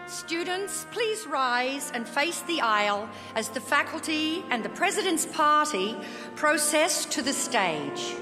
Students, please rise and face the aisle as the faculty and the President's party process to the stage.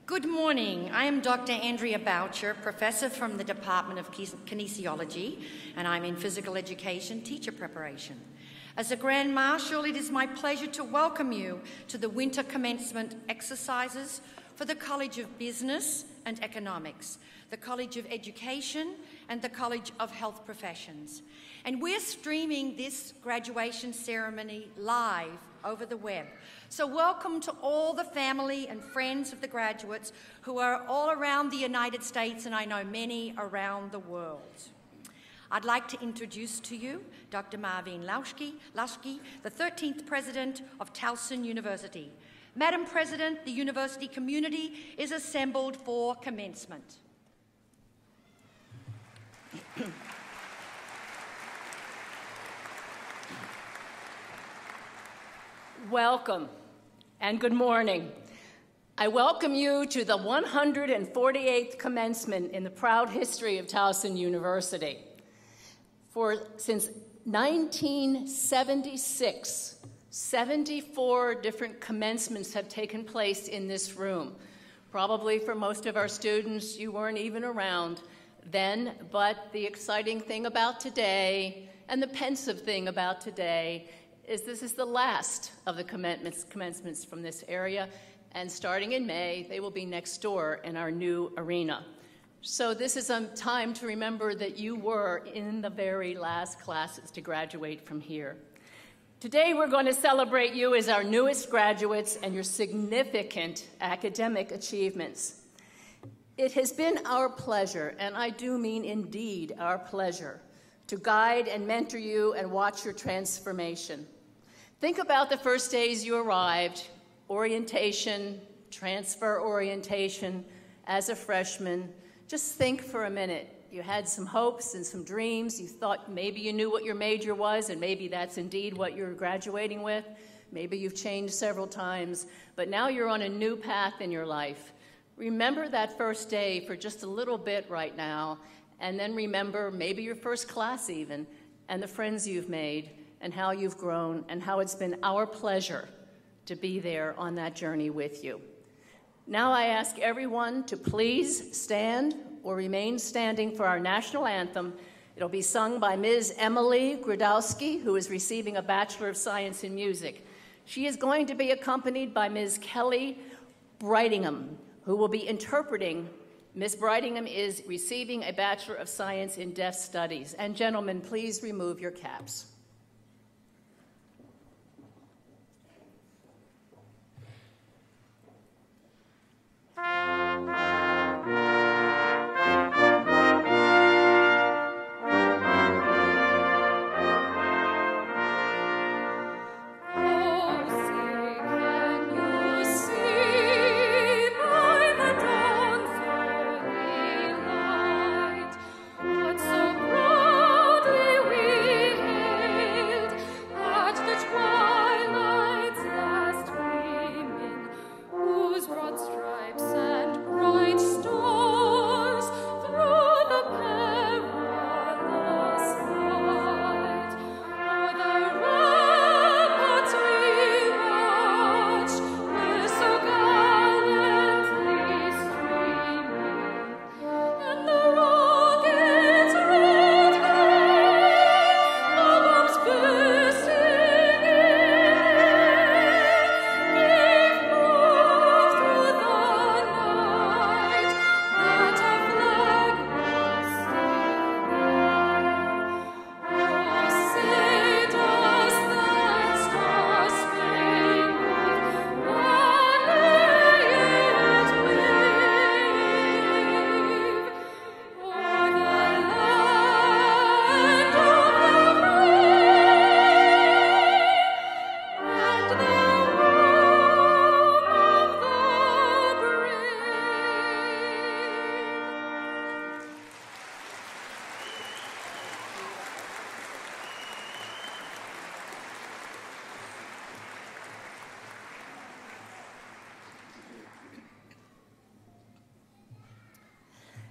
Good morning. I am Dr. Andrea Boucher, professor from the Department of Kinesiology, and I'm in physical education teacher preparation. As a Grand Marshal, it is my pleasure to welcome you to the winter commencement exercises for the College of Business and Economics, the College of Education, and the College of Health Professions. And we're streaming this graduation ceremony live over the web. So welcome to all the family and friends of the graduates who are all around the United States, and I know many around the world. I'd like to introduce to you Dr. Marvin Lauschke, the 13th President of Towson University. Madam President, the university community is assembled for commencement. Welcome and good morning. I welcome you to the 148th commencement in the proud history of Towson University. Since 1976, 74 different commencements have taken place in this room. Probably for most of our students, you weren't even around then, but the exciting thing about today and the pensive thing about today is this is the last of the commencements from this area, and starting in May, they will be next door in our new arena. So this is a time to remember that you were in the very last classes to graduate from here. Today we're going to celebrate you as our newest graduates and your significant academic achievements. It has been our pleasure, and I do mean indeed our pleasure, to guide and mentor you and watch your transformation. Think about the first days you arrived, orientation, transfer orientation, as a freshman. Just think for a minute. You had some hopes and some dreams. You thought maybe you knew what your major was, and maybe that's indeed what you're graduating with. Maybe you've changed several times, but now you're on a new path in your life. Remember that first day for just a little bit right now, and then remember maybe your first class even, and the friends you've made, and how you've grown, and how it's been our pleasure to be there on that journey with you. Now I ask everyone to please stand or remain standing for our national anthem. It'll be sung by Ms. Emily Gradowski, who is receiving a Bachelor of Science in Music. She is going to be accompanied by Ms. Kelly Brightingham, who will be interpreting. Ms. Brightingham is receiving a Bachelor of Science in Deaf Studies. And gentlemen, please remove your caps.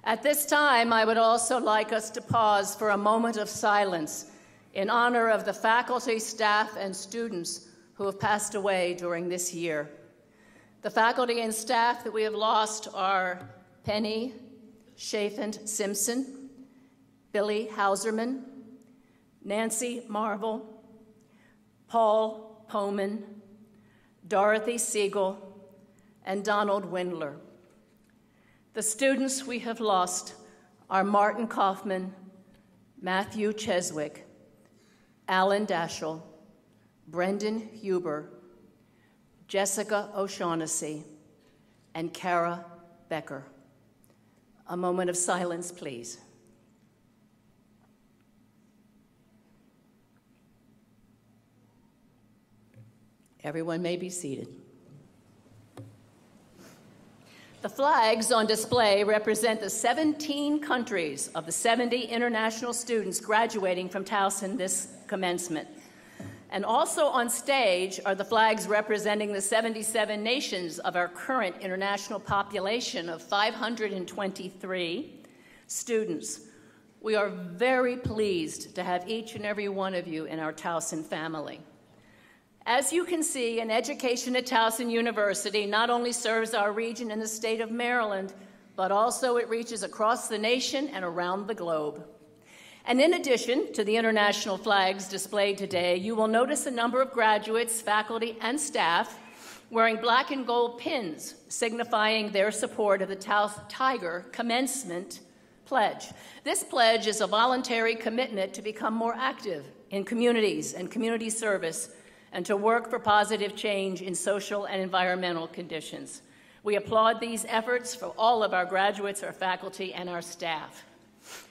At this time, I would also like us to pause for a moment of silence in honor of the faculty, staff, and students who have passed away during this year. The faculty and staff that we have lost are Penny Chafin Simpson, Billy Hauserman, Nancy Marvel, Paul Poman, Dorothy Siegel, and Donald Windler. The students we have lost are Martin Kaufman, Matthew Cheswick, Alan Daschel, Brendan Huber, Jessica O'Shaughnessy, and Kara Becker. A moment of silence, please. Everyone may be seated. The flags on display represent the 17 countries of the 70 international students graduating from Towson this commencement. And also on stage are the flags representing the 77 nations of our current international population of 523 students. We are very pleased to have each and every one of you in our Towson family. As you can see, an education at Towson University not only serves our region and the state of Maryland, but also it reaches across the nation and around the globe. And in addition to the international flags displayed today, you will notice a number of graduates, faculty, and staff wearing black and gold pins signifying their support of the Tiger Commencement Pledge. This pledge is a voluntary commitment to become more active in communities and community service and to work for positive change in social and environmental conditions. We applaud these efforts for all of our graduates, our faculty, and our staff.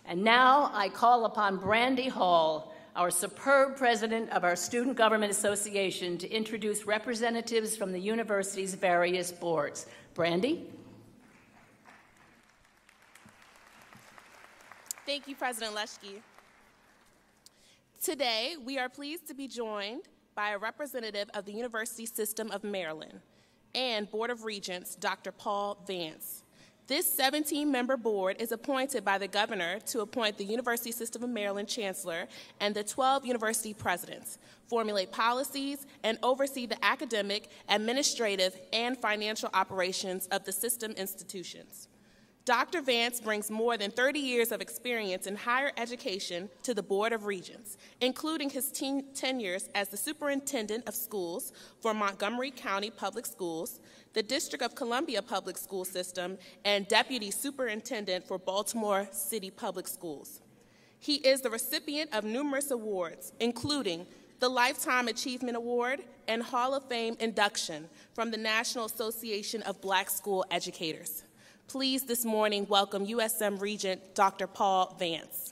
And now I call upon Brandy Hall, our superb president of our Student Government Association, to introduce representatives from the university's various boards. Brandy? Thank you, President Leschke. Today, we are pleased to be joined by a representative of the University System of Maryland and Board of Regents, Dr. Paul Vance. This 17-member board is appointed by the governor to appoint the University System of Maryland Chancellor and the 12 university presidents, formulate policies, and oversee the academic, administrative, and financial operations of the system institutions. Dr. Vance brings more than 30 years of experience in higher education to the Board of Regents, including his tenures as the Superintendent of Schools for Montgomery County Public Schools, the District of Columbia Public School System, and Deputy Superintendent for Baltimore City Public Schools. He is the recipient of numerous awards, including the Lifetime Achievement Award and Hall of Fame induction from the National Association of Black School Educators. Please this morning welcome USM Regent Dr. Paul Vance.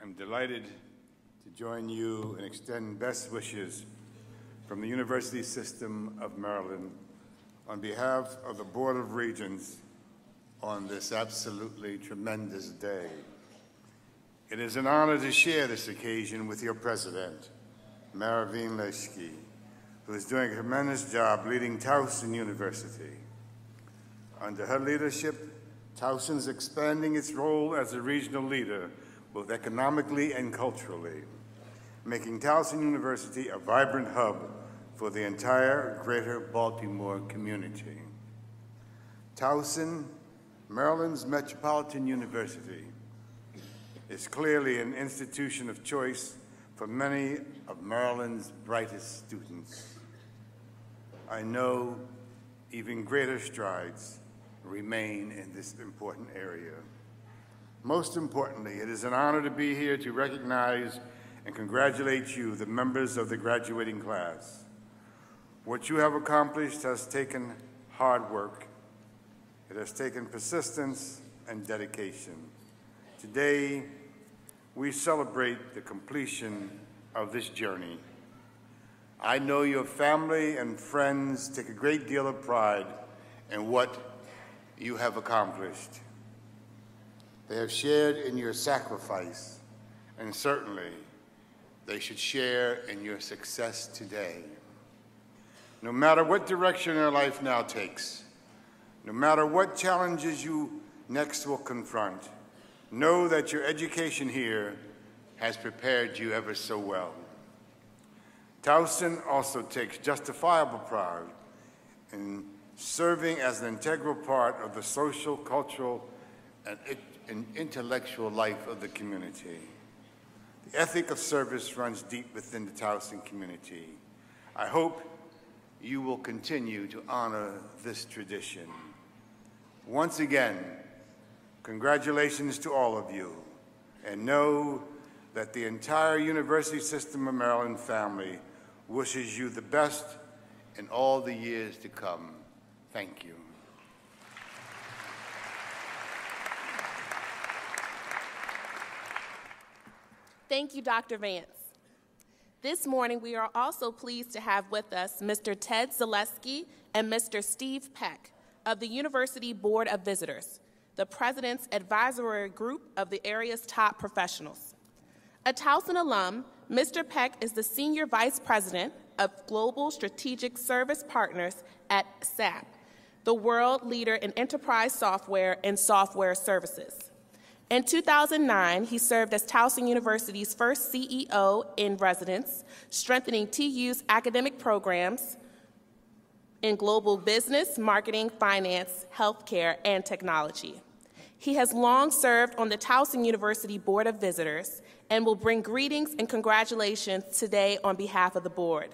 I'm delighted to join you and extend best wishes from the University System of Maryland on behalf of the Board of Regents on this absolutely tremendous day. It is an honor to share this occasion with your president, Maravine Leschke, who is doing a tremendous job leading Towson University. Under her leadership, Towson is expanding its role as a regional leader, both economically and culturally, making Towson University a vibrant hub for the entire greater Baltimore community. Towson, Maryland's Metropolitan University, is clearly an institution of choice for many of Maryland's brightest students. I know even greater strides remain in this important area. Most importantly, it is an honor to be here to recognize and congratulate you, the members of the graduating class. What you have accomplished has taken hard work. It has taken persistence and dedication. Today, we celebrate the completion of this journey. I know your family and friends take a great deal of pride in what you have accomplished. They have shared in your sacrifice, and certainly they should share in your success today. No matter what direction your life now takes, no matter what challenges you next will confront, know that your education here has prepared you ever so well. Towson also takes justifiable pride in serving as an integral part of the social, cultural, and intellectual life of the community. The ethic of service runs deep within the Towson community. I hope you will continue to honor this tradition. Once again, congratulations to all of you, and know that the entire University System of Maryland family wishes you the best in all the years to come. Thank you. Thank you, Dr. Vance. This morning, we are also pleased to have with us Mr. Ted Zaleski and Mr. Steve Peck of the University Board of Visitors, the President's advisory group of the area's top professionals. A Towson alum, Mr. Peck is the Senior Vice President of Global Strategic Service Partners at SAP, the world leader in enterprise software and software services. In 2009, he served as Towson University's first CEO in residence, strengthening TU's academic programs in global business, marketing, finance, healthcare, and technology. He has long served on the Towson University Board of Visitors and will bring greetings and congratulations today on behalf of the board.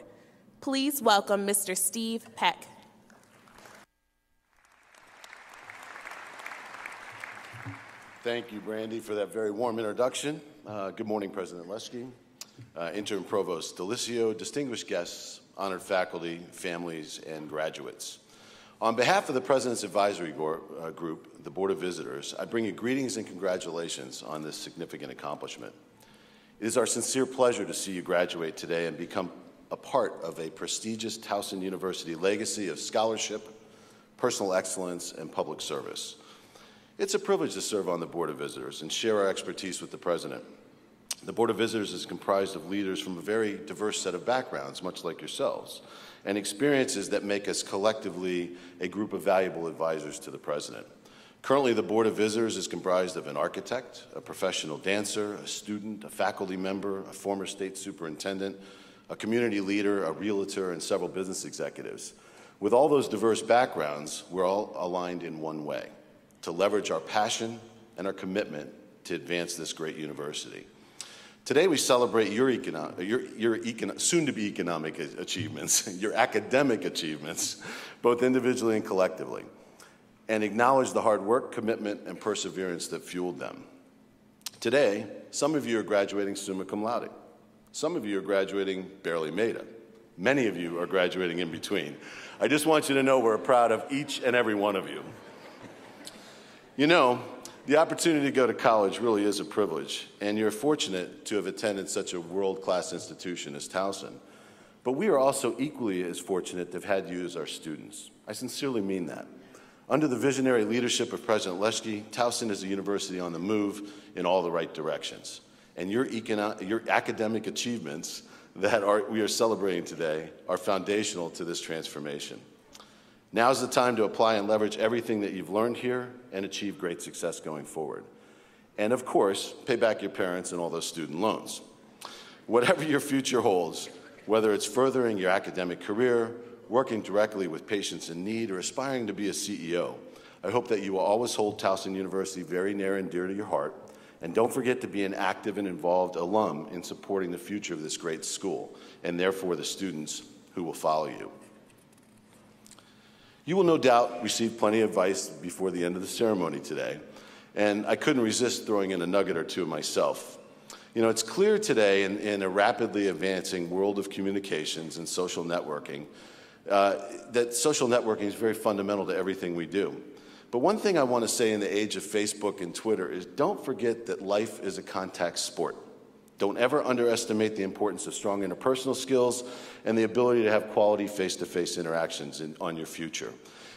Please welcome Mr. Steve Peck. Thank you, Brandy, for that very warm introduction. Good morning, President Leschke, Interim Provost Delicio, distinguished guests, honored faculty, families, and graduates. On behalf of the President's Advisory Group, the Board of Visitors, I bring you greetings and congratulations on this significant accomplishment. It is our sincere pleasure to see you graduate today and become a part of a prestigious Towson University legacy of scholarship, personal excellence, and public service. It's a privilege to serve on the Board of Visitors and share our expertise with the President. The Board of Visitors is comprised of leaders from a very diverse set of backgrounds, much like yourselves, and experiences that make us collectively a group of valuable advisors to the President. Currently, the Board of Visitors is comprised of an architect, a professional dancer, a student, a faculty member, a former state superintendent, a community leader, a realtor, and several business executives. With all those diverse backgrounds, we're all aligned in one way: to leverage our passion and our commitment to advance this great university. Today we celebrate your soon-to-be economic achievements, your academic achievements, both individually and collectively, and acknowledge the hard work, commitment, and perseverance that fueled them. Today, some of you are graduating summa cum laude. Some of you are graduating barely made it. Many of you are graduating in between. I just want you to know we're proud of each and every one of you. You know, the opportunity to go to college really is a privilege, and you're fortunate to have attended such a world-class institution as Towson. But we are also equally as fortunate to have had you as our students. I sincerely mean that. Under the visionary leadership of President Leschke, Towson is a university on the move in all the right directions. And your academic achievements that we are celebrating today are foundational to this transformation. Now's the time to apply and leverage everything that you've learned here and achieve great success going forward. And of course, pay back your parents and all those student loans. Whatever your future holds, whether it's furthering your academic career, working directly with patients in need, or aspiring to be a CEO, I hope that you will always hold Towson University very near and dear to your heart. And don't forget to be an active and involved alum in supporting the future of this great school, and therefore the students who will follow you. You will no doubt receive plenty of advice before the end of the ceremony today, and I couldn't resist throwing in a nugget or two myself. You know, it's clear today in a rapidly advancing world of communications and social networking that social networking is very fundamental to everything we do. But one thing I want to say in the age of Facebook and Twitter is don't forget that life is a contact sport. Don't ever underestimate the importance of strong interpersonal skills and the ability to have quality face-to-face interactions on your future.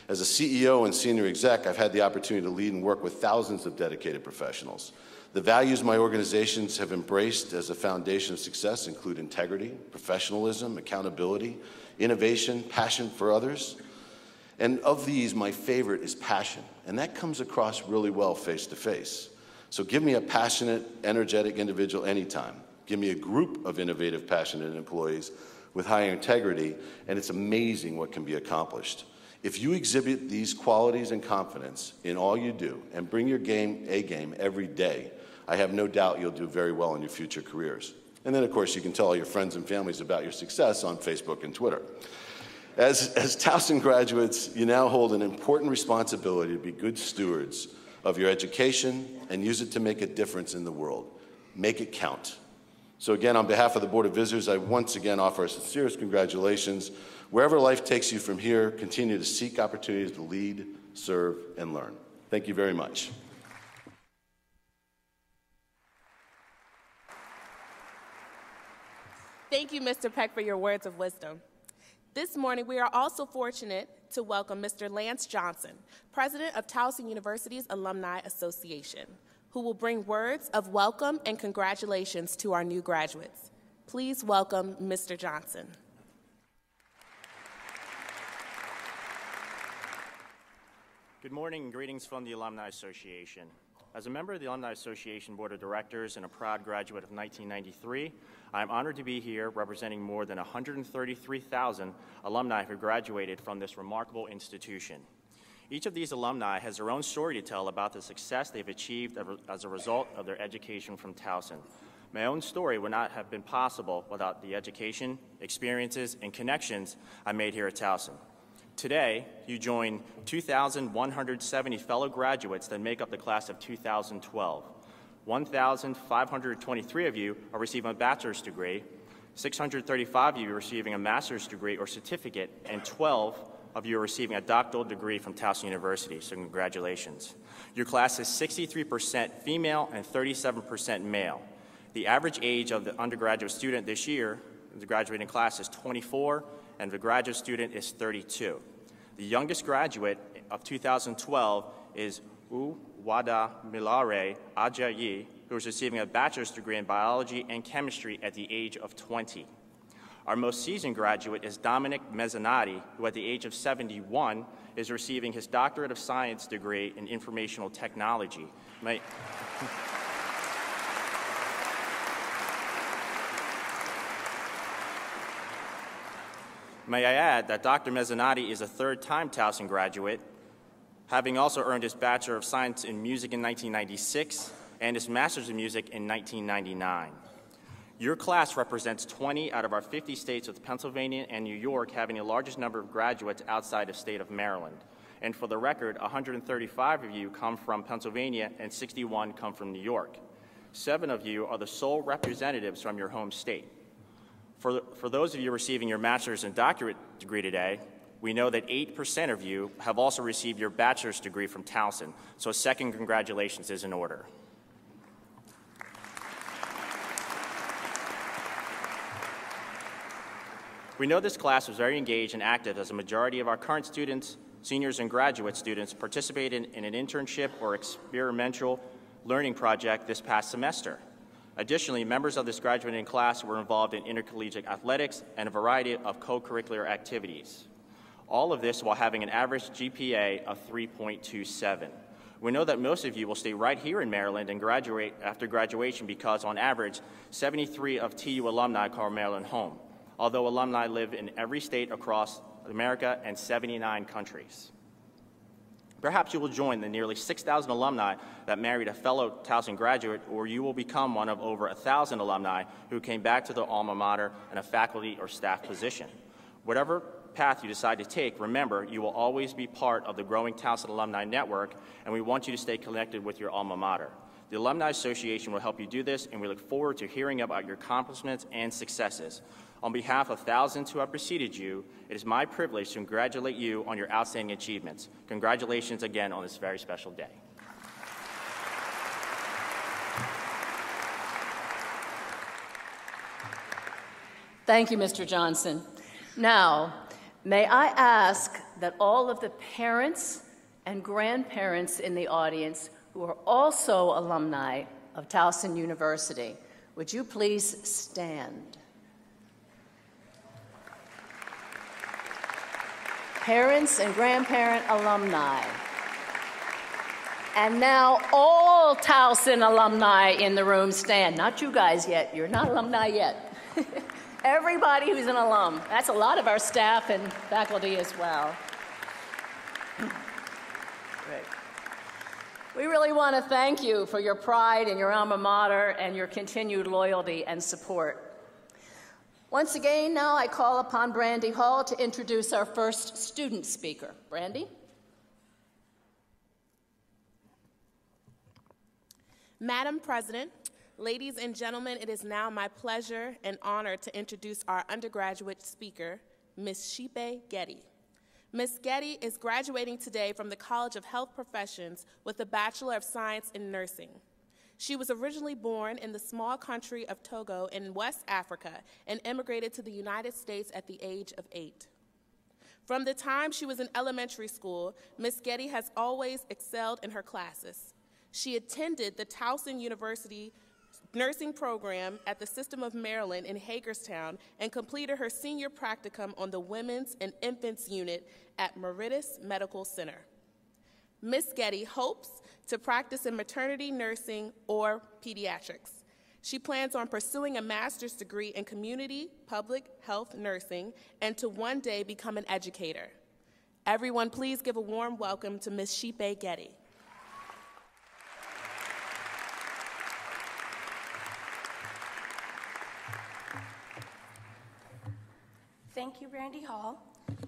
As a CEO and senior exec, I've had the opportunity to lead and work with thousands of dedicated professionals. The values my organizations have embraced as a foundation of success include integrity, professionalism, accountability, innovation, passion for others. And of these, my favorite is passion, and that comes across really well face-to-face. So give me a passionate, energetic individual anytime. Give me a group of innovative, passionate employees with high integrity, and it's amazing what can be accomplished. If you exhibit these qualities and confidence in all you do and bring your A game every day, I have no doubt you'll do very well in your future careers. And then, of course, you can tell all your friends and families about your success on Facebook and Twitter. As Towson graduates, you now hold an important responsibility to be good stewards of your education and use it to make a difference in the world. Make it count. So again, on behalf of the Board of Visitors, I once again offer our sincerest congratulations. Wherever life takes you from here, continue to seek opportunities to lead, serve, and learn. Thank you very much. Thank you, Mr. Peck, for your words of wisdom. This morning, we are also fortunate to welcome Mr. Lance Johnson, President of Towson University's Alumni Association, who will bring words of welcome and congratulations to our new graduates. Please welcome Mr. Johnson. Good morning and greetings from the Alumni Association. As a member of the Alumni Association Board of Directors and a proud graduate of 1993, I am honored to be here representing more than 133,000 alumni who graduated from this remarkable institution. Each of these alumni has their own story to tell about the success they've achieved as a result of their education from Towson. My own story would not have been possible without the education, experiences, and connections I made here at Towson. Today, you join 2,170 fellow graduates that make up the class of 2012. 1,523 of you are receiving a bachelor's degree, 635 of you are receiving a master's degree or certificate, and 12 of you are receiving a doctoral degree from Towson University, so congratulations. Your class is 63% female and 37% male. The average age of the undergraduate student this year, the graduating class, is 24, and the graduate student is 32. The youngest graduate of 2012 is Uwada Milare Ajayi, who is receiving a bachelor's degree in biology and chemistry at the age of 20. Our most seasoned graduate is Dominic Mezzanotti, who at the age of 71 is receiving his Doctorate of Science degree in informational technology. May I add that Dr. Mezzanotti is a third-time Towson graduate, having also earned his Bachelor of Science in Music in 1996 and his Master's in Music in 1999. Your class represents 20 out of our 50 states, with Pennsylvania and New York having the largest number of graduates outside of state of Maryland. And for the record, 135 of you come from Pennsylvania and 61 come from New York. 7 of you are the sole representatives from your home state. For those of you receiving your master's and doctorate degree today, we know that 8% of you have also received your bachelor's degree from Towson, so a second congratulations is in order. We know this class was very engaged and active, as a majority of our current students, seniors, and graduate students participated in an internship or experimental learning project this past semester. Additionally, members of this graduating class were involved in intercollegiate athletics and a variety of co-curricular activities. All of this while having an average GPA of 3.27. We know that most of you will stay right here in Maryland and graduate after graduation because, on average, 73 of TU alumni call Maryland home, although alumni live in every state across America and 79 countries. Perhaps you will join the nearly 6,000 alumni that married a fellow Towson graduate, or you will become one of over 1,000 alumni who came back to the alma mater in a faculty or staff position. Whatever path you decide to take, remember, you will always be part of the growing Towson Alumni Network, and we want you to stay connected with your alma mater. The Alumni Association will help you do this, and we look forward to hearing about your accomplishments and successes. On behalf of thousands who have preceded you, it is my privilege to congratulate you on your outstanding achievements. Congratulations again on this very special day. Thank you, Mr. Johnson. Now, may I ask that all of the parents and grandparents in the audience who are also alumni of Towson University, would you please stand? Parents and grandparent alumni. And now all Towson alumni in the room stand. Not you guys yet. You're not alumni yet. Everybody who's an alum. That's a lot of our staff and faculty as well. Great. We really want to thank you for your pride in your alma mater and your continued loyalty and support. Once again, now I call upon Brandy Hall to introduce our first student speaker. Brandy? Madam President, ladies and gentlemen, it is now my pleasure and honor to introduce our undergraduate speaker, Ms. Chipe Getty. Ms. Getty is graduating today from the College of Health Professions with a Bachelor of Science in Nursing. She was originally born in the small country of Togo in West Africa and immigrated to the United States at the age of 8. From the time she was in elementary school, Ms. Getty has always excelled in her classes. She attended the Towson University nursing program at the System of Maryland in Hagerstown and completed her senior practicum on the Women's and Infants Unit at Meritus Medical Center. Ms. Getty hopes to practice in maternity nursing or pediatrics. She plans on pursuing a master's degree in community public health nursing and to one day become an educator. Everyone, please give a warm welcome to Ms. Chipe Getty. Thank you, Brandy Hall,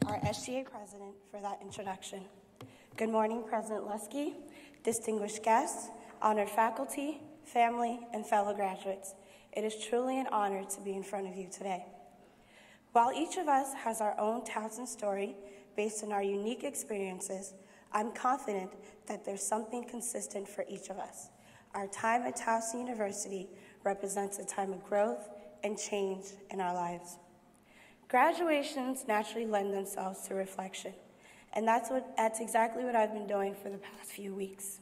our SGA president, for that introduction. Good morning, President Lusky, distinguished guests, honored faculty, family, and fellow graduates. It is truly an honor to be in front of you today. While each of us has our own Towson story based on our unique experiences, I'm confident that there's something consistent for each of us. Our time at Towson University represents a time of growth and change in our lives. Graduations naturally lend themselves to reflection, and that's exactly what I've been doing for the past few weeks.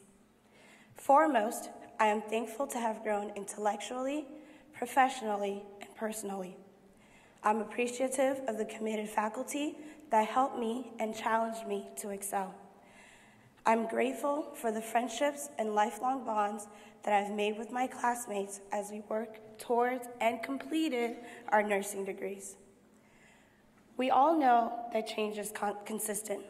Foremost, I am thankful to have grown intellectually, professionally, and personally. I'm appreciative of the committed faculty that helped me and challenged me to excel. I'm grateful for the friendships and lifelong bonds that I've made with my classmates as we work towards and completed our nursing degrees. We all know that change is consistent,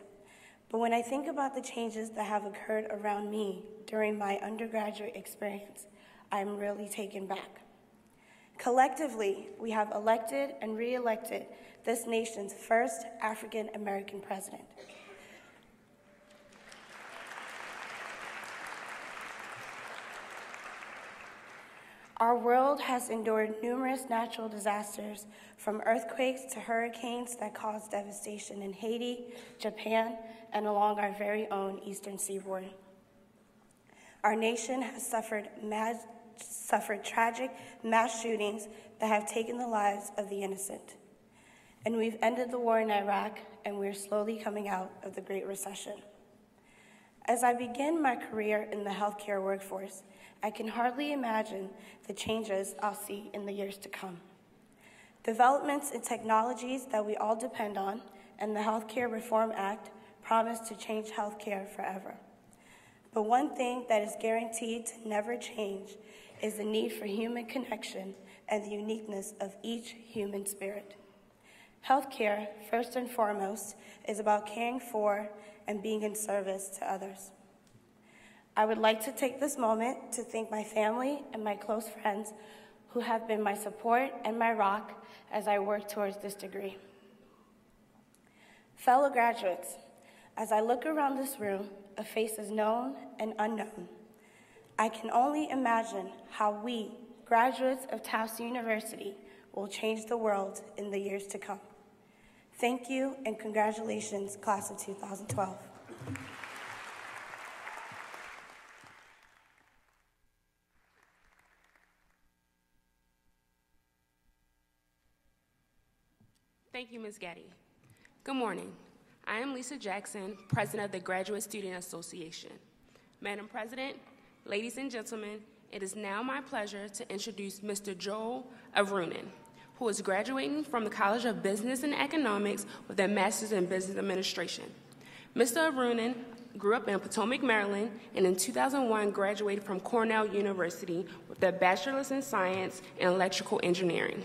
but when I think about the changes that have occurred around me during my undergraduate experience, I'm really taken back. Collectively, we have elected and re-elected this nation's first African American president. Our world has endured numerous natural disasters, from earthquakes to hurricanes that caused devastation in Haiti, Japan, and along our very own eastern seaboard. Our nation has suffered tragic mass shootings that have taken the lives of the innocent. And we've ended the war in Iraq, and we're slowly coming out of the Great Recession. As I begin my career in the healthcare workforce, I can hardly imagine the changes I'll see in the years to come. Developments in technologies that we all depend on and the Healthcare Reform Act promise to change healthcare forever. But one thing that is guaranteed to never change is the need for human connection and the uniqueness of each human spirit. Healthcare, first and foremost, is about caring for and being in service to others. I would like to take this moment to thank my family and my close friends who have been my support and my rock as I work towards this degree. Fellow graduates, as I look around this room of faces known and unknown, I can only imagine how we, graduates of Towson University, will change the world in the years to come. Thank you and congratulations, class of 2012. Thank you, Ms. Getty. Good morning. I am Lisa Jackson, President of the Graduate Student Association. Madam President, ladies and gentlemen, it is now my pleasure to introduce Mr. Joel Avrunen, who is graduating from the College of Business and Economics with a Master's in Business Administration. Mr. Avrunen grew up in Potomac, Maryland, and in 2001 graduated from Cornell University with a Bachelor's in Science and Electrical Engineering.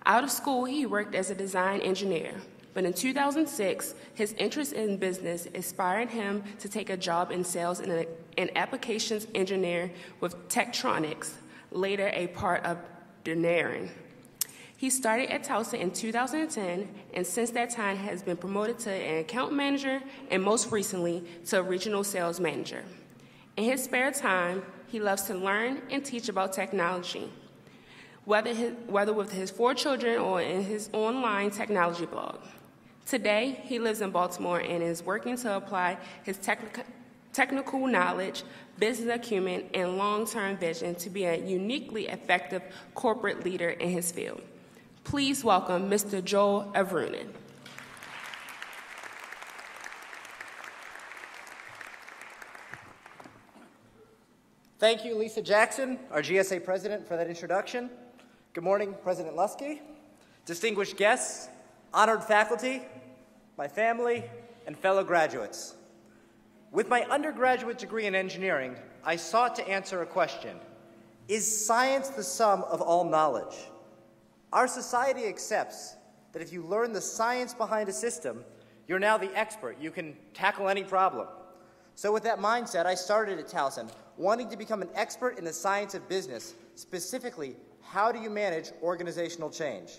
Out of school, he worked as a design engineer, but in 2006, his interest in business inspired him to take a job in sales and an applications engineer with Tektronix, later a part of Donarin. He started at Towson in 2010, and since that time has been promoted to an account manager and most recently to a regional sales manager. In his spare time, he loves to learn and teach about technology, whether with his 4 children or in his online technology blog. Today, he lives in Baltimore and is working to apply his technical knowledge, business acumen, and long-term vision to be a uniquely effective corporate leader in his field. Please welcome Mr. Joel Avrunen. Thank you, Lisa Jackson, our GSA president, for that introduction. Good morning, President Lusky, distinguished guests, honored faculty, my family, and fellow graduates. With my undergraduate degree in engineering, I sought to answer a question: is science the sum of all knowledge? Our society accepts that if you learn the science behind a system, you're now the expert. You can tackle any problem. So with that mindset, I started at Towson, wanting to become an expert in the science of business, specifically, how do you manage organizational change?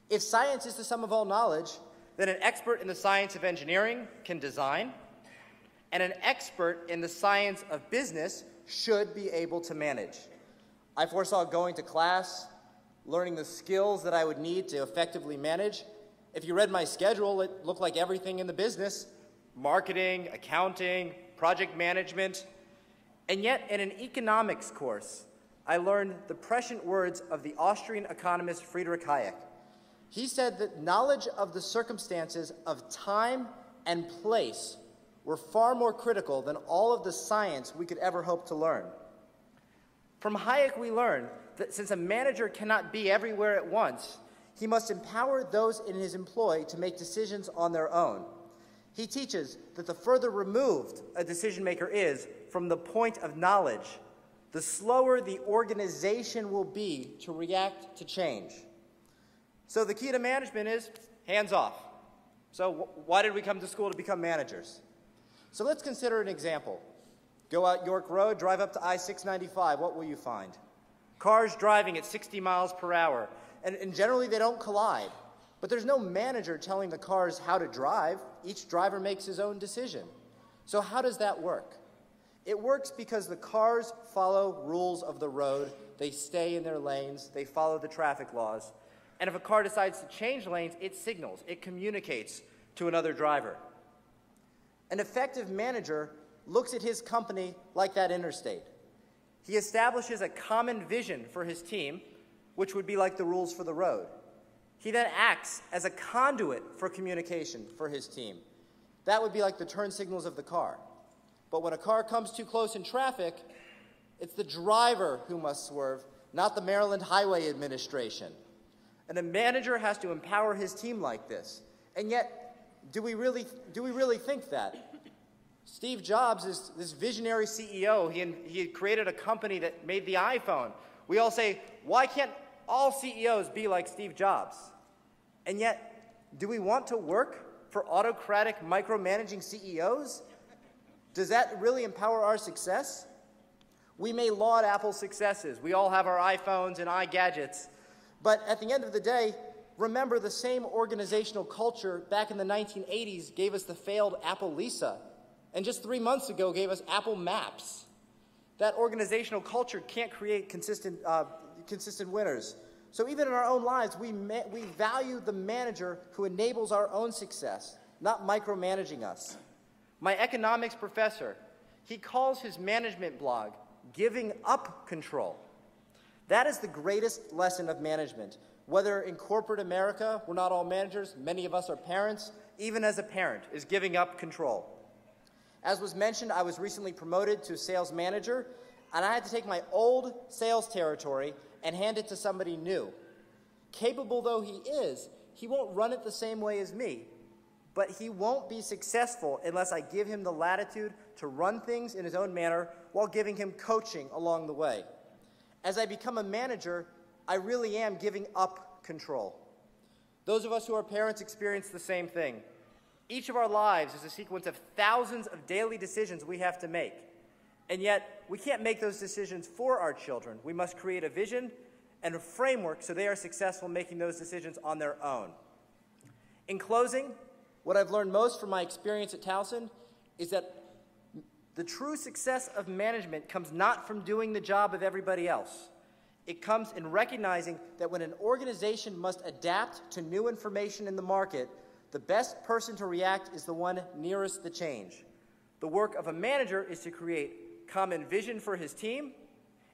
If science is the sum of all knowledge, then an expert in the science of engineering can design, and an expert in the science of business should be able to manage. I foresaw going to class, learning the skills that I would need to effectively manage. If you read my schedule, it looked like everything in the business: marketing, accounting, project management. And yet, in an economics course, I learned the prescient words of the Austrian economist Friedrich Hayek. He said that knowledge of the circumstances of time and place were far more critical than all of the science we could ever hope to learn. From Hayek, we learn that since a manager cannot be everywhere at once, he must empower those in his employ to make decisions on their own. He teaches that the further removed a decision maker is from the point of knowledge, the slower the organization will be to react to change. So the key to management is hands off. So why did we come to school to become managers? So let's consider an example. Go out York Road, drive up to I-695. What will you find? Cars driving at 60 miles per hour. And generally, they don't collide. But there's no manager telling the cars how to drive. Each driver makes his own decision. So how does that work? It works because the cars follow rules of the road. They stay in their lanes. They follow the traffic laws. And if a car decides to change lanes, it signals. It communicates to another driver. An effective manager looks at his company like that interstate. He establishes a common vision for his team, which would be like the rules for the road. He then acts as a conduit for communication for his team. That would be like the turn signals of the car. But when a car comes too close in traffic, it's the driver who must swerve, not the Maryland Highway Administration. And a manager has to empower his team like this. And yet, do we really think that? Steve Jobs is this visionary CEO. He had created a company that made the iPhone. We all say, why can't all CEOs be like Steve Jobs? And yet, do we want to work for autocratic, micromanaging CEOs? Does that really empower our success? We may laud Apple's successes. We all have our iPhones and iGadgets. But at the end of the day, remember the same organizational culture back in the 1980s gave us the failed Apple Lisa, and just 3 months ago gave us Apple Maps. That organizational culture can't create consistent winners. So even in our own lives, we value the manager who enables our own success, not micromanaging us. My economics professor, he calls his management blog Giving Up Control. That is the greatest lesson of management. Whether in corporate America, we're not all managers, many of us are parents, even as a parent, is giving up control. As was mentioned, I was recently promoted to sales manager, and I had to take my old sales territory and hand it to somebody new. Capable though he is, he won't run it the same way as me, but he won't be successful unless I give him the latitude to run things in his own manner while giving him coaching along the way. As I become a manager, I really am giving up control. Those of us who are parents experience the same thing. Each of our lives is a sequence of thousands of daily decisions we have to make. And yet, we can't make those decisions for our children. We must create a vision and a framework so they are successful making those decisions on their own. In closing, what I've learned most from my experience at Towson is that the true success of management comes not from doing the job of everybody else. It comes in recognizing that when an organization must adapt to new information in the market, the best person to react is the one nearest the change. The work of a manager is to create common vision for his team,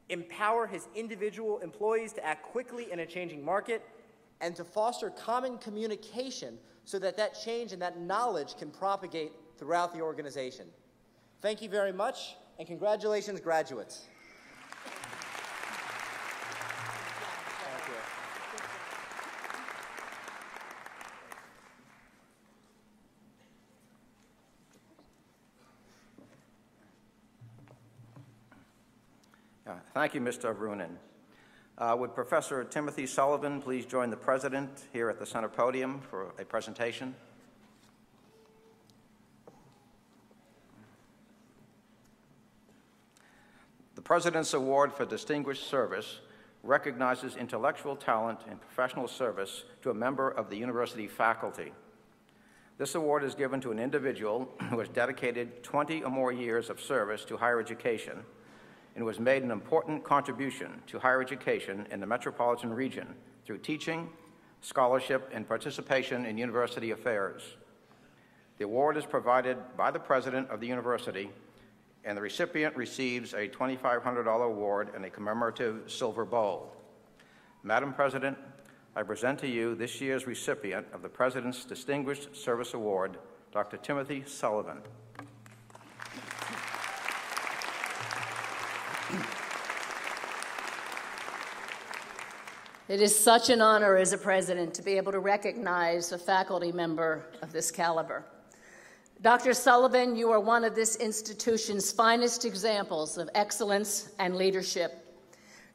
empower his individual employees to act quickly in a changing market, and to foster common communication so that that change and that knowledge can propagate throughout the organization. Thank you very much, and congratulations, graduates. Thank you, Mr. Avrunen. Would Professor Timothy Sullivan please join the President here at the center podium for a presentation? The President's Award for Distinguished Service recognizes intellectual talent and professional service to a member of the university faculty. This award is given to an individual who has dedicated 20 or more years of service to higher education and who has made an important contribution to higher education in the metropolitan region through teaching, scholarship, and participation in university affairs. The award is provided by the President of the university, and the recipient receives a $2,500 award and a commemorative silver bowl. Madam President, I present to you this year's recipient of the President's Distinguished Service Award, Dr. Timothy Sullivan. It is such an honor as a president to be able to recognize a faculty member of this caliber. Dr. Sullivan, you are one of this institution's finest examples of excellence and leadership.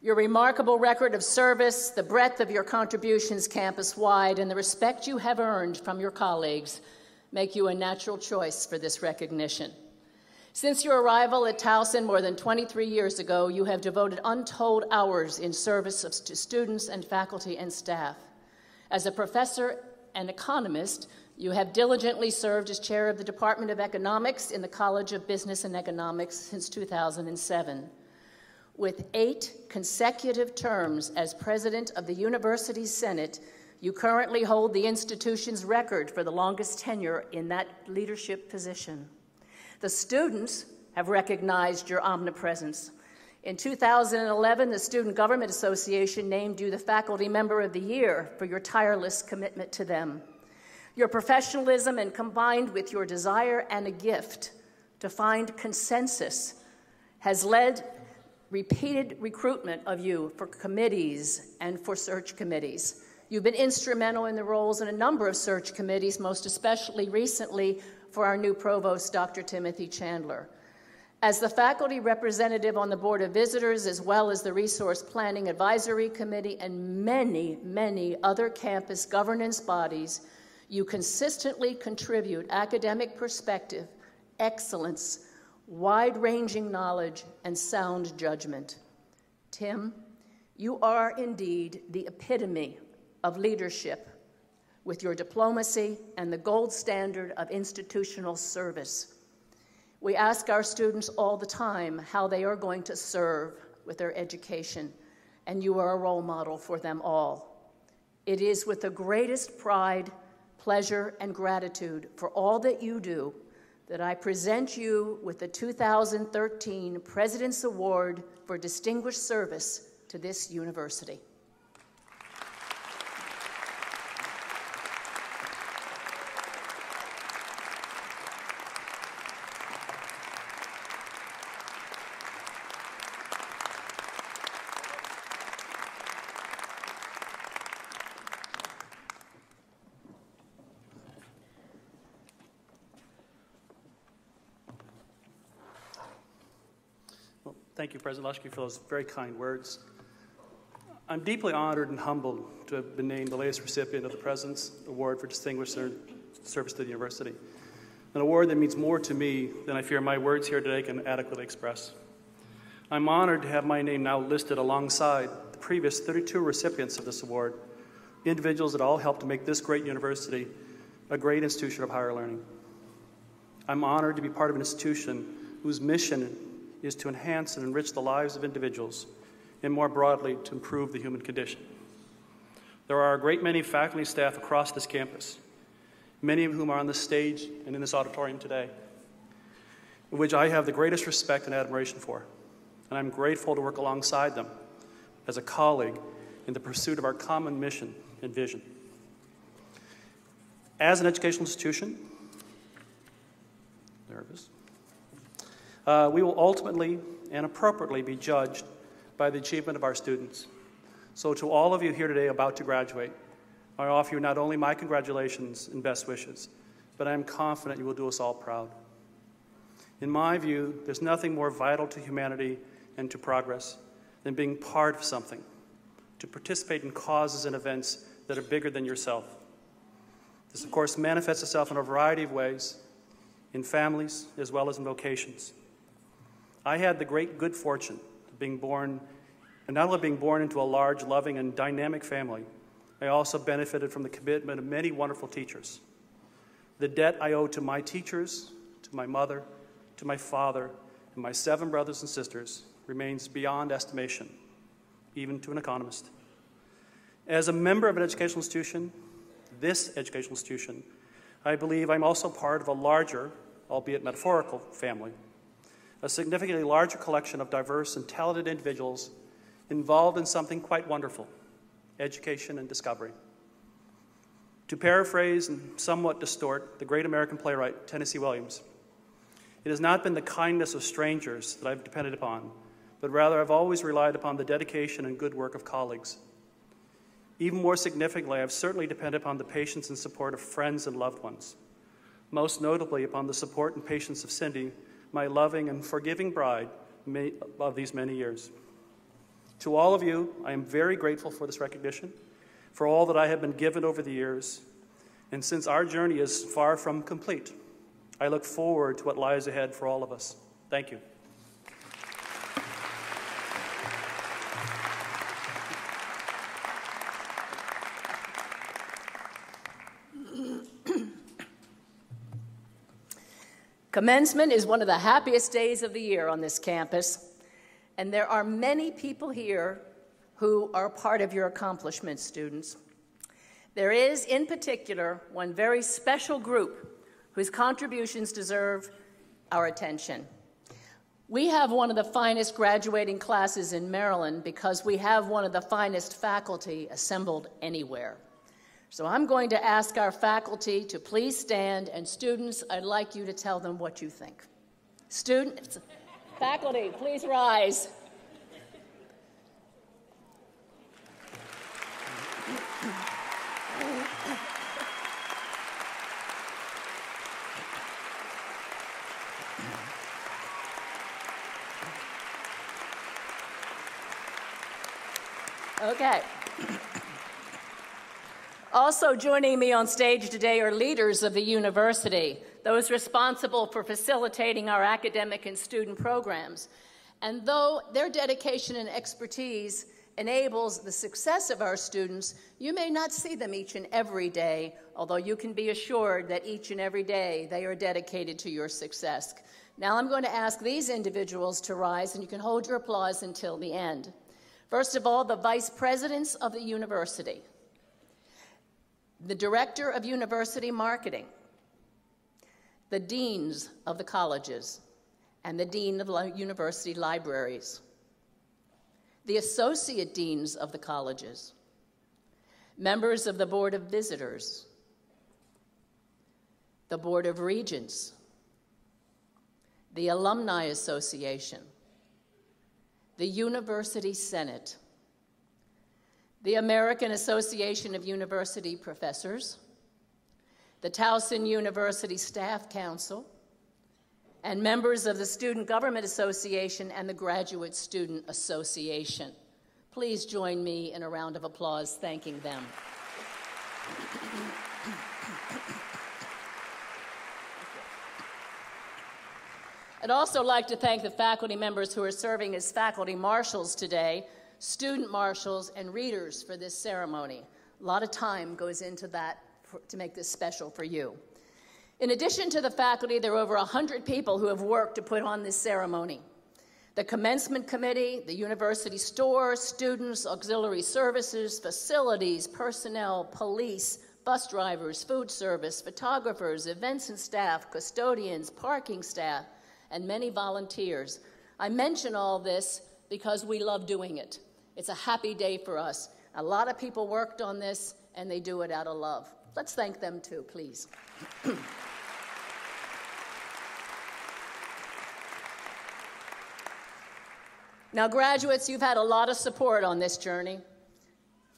Your remarkable record of service, the breadth of your contributions campus-wide, and the respect you have earned from your colleagues make you a natural choice for this recognition. Since your arrival at Towson more than 23 years ago, you have devoted untold hours in service to students and faculty and staff. As a professor and economist, you have diligently served as chair of the Department of Economics in the College of Business and Economics since 2007. With 8 consecutive terms as president of the university's Senate, you currently hold the institution's record for the longest tenure in that leadership position. The students have recognized your omnipresence. In 2011, the Student Government Association named you the Faculty Member of the Year for your tireless commitment to them. Your professionalism, and combined with your desire and a gift to find consensus, has led repeated recruitment of you for committees and for search committees. You've been instrumental in the roles in a number of search committees, most especially recently for our new provost, Dr. Timothy Chandler. As the faculty representative on the Board of Visitors, as well as the Resource Planning Advisory Committee and many, many other campus governance bodies, you consistently contribute academic perspective, excellence, wide-ranging knowledge, and sound judgment. Tim, you are indeed the epitome of leadership with your diplomacy and the gold standard of institutional service. We ask our students all the time how they are going to serve with their education, and you are a role model for them all. It is with the greatest pride, pleasure, and gratitude for all that you do that I present you with the 2013 President's Award for Distinguished Service to this university. Thank you, President Luschke, for those very kind words. I'm deeply honored and humbled to have been named the latest recipient of the President's Award for Distinguished Service to the University, an award that means more to me than I fear my words here today can adequately express. I'm honored to have my name now listed alongside the previous 32 recipients of this award, individuals that all helped to make this great university a great institution of higher learning. I'm honored to be part of an institution whose mission is to enhance and enrich the lives of individuals, and more broadly, to improve the human condition. There are a great many faculty and staff across this campus, many of whom are on this stage and in this auditorium today, which I have the greatest respect and admiration for, and I'm grateful to work alongside them as a colleague in the pursuit of our common mission and vision. As an educational institution, we will ultimately and appropriately be judged by the achievement of our students. So to all of you here today about to graduate, I offer you not only my congratulations and best wishes, but I am confident you will do us all proud. In my view, there's nothing more vital to humanity and to progress than being part of something, to participate in causes and events that are bigger than yourself. This, of course, manifests itself in a variety of ways, in families as well as in vocations. I had the great good fortune of being born, and not only being born into a large, loving, and dynamic family, I also benefited from the commitment of many wonderful teachers. The debt I owe to my teachers, to my mother, to my father, and my 7 brothers and sisters remains beyond estimation, even to an economist. As a member of an educational institution, this educational institution, I believe I'm also part of a larger, albeit metaphorical, family, a significantly larger collection of diverse and talented individuals involved in something quite wonderful, education and discovery. To paraphrase and somewhat distort the great American playwright Tennessee Williams, it has not been the kindness of strangers that I've depended upon, but rather I've always relied upon the dedication and good work of colleagues. Even more significantly, I've certainly depended upon the patience and support of friends and loved ones, most notably upon the support and patience of Cindy, my loving and forgiving bride of these many years. To all of you, I am very grateful for this recognition, for all that I have been given over the years, and since our journey is far from complete, I look forward to what lies ahead for all of us. Thank you. Commencement is one of the happiest days of the year on this campus, and there are many people here who are part of your accomplishments, students. There is, in particular, one very special group whose contributions deserve our attention. We have one of the finest graduating classes in Maryland because we have one of the finest faculty assembled anywhere. So I'm going to ask our faculty to please stand, and students, I'd like you to tell them what you think. Students, faculty, please rise. Okay. Also joining me on stage today are leaders of the university, those responsible for facilitating our academic and student programs. And though their dedication and expertise enables the success of our students, you may not see them each and every day, although you can be assured that each and every day they are dedicated to your success. Now I'm going to ask these individuals to rise, and you can hold your applause until the end. First of all, the vice presidents of the university, the director of university marketing, the deans of the colleges, and the dean of university libraries, the associate deans of the colleges, members of the board of visitors, the board of regents, the Alumni Association, the University Senate, the American Association of University Professors, the Towson University Staff Council, and members of the Student Government Association and the Graduate Student Association. Please join me in a round of applause thanking them. I'd also like to thank the faculty members who are serving as faculty marshals today, student marshals, and readers for this ceremony. A lot of time goes into that to make this special for you. In addition to the faculty, there are over 100 people who have worked to put on this ceremony. The Commencement Committee, the University Store, students, auxiliary services, facilities, personnel, police, bus drivers, food service, photographers, events and staff, custodians, parking staff, and many volunteers. I mention all this because we love doing it. It's a happy day for us. A lot of people worked on this, and they do it out of love. Let's thank them too, please. Now, graduates, you've had a lot of support on this journey.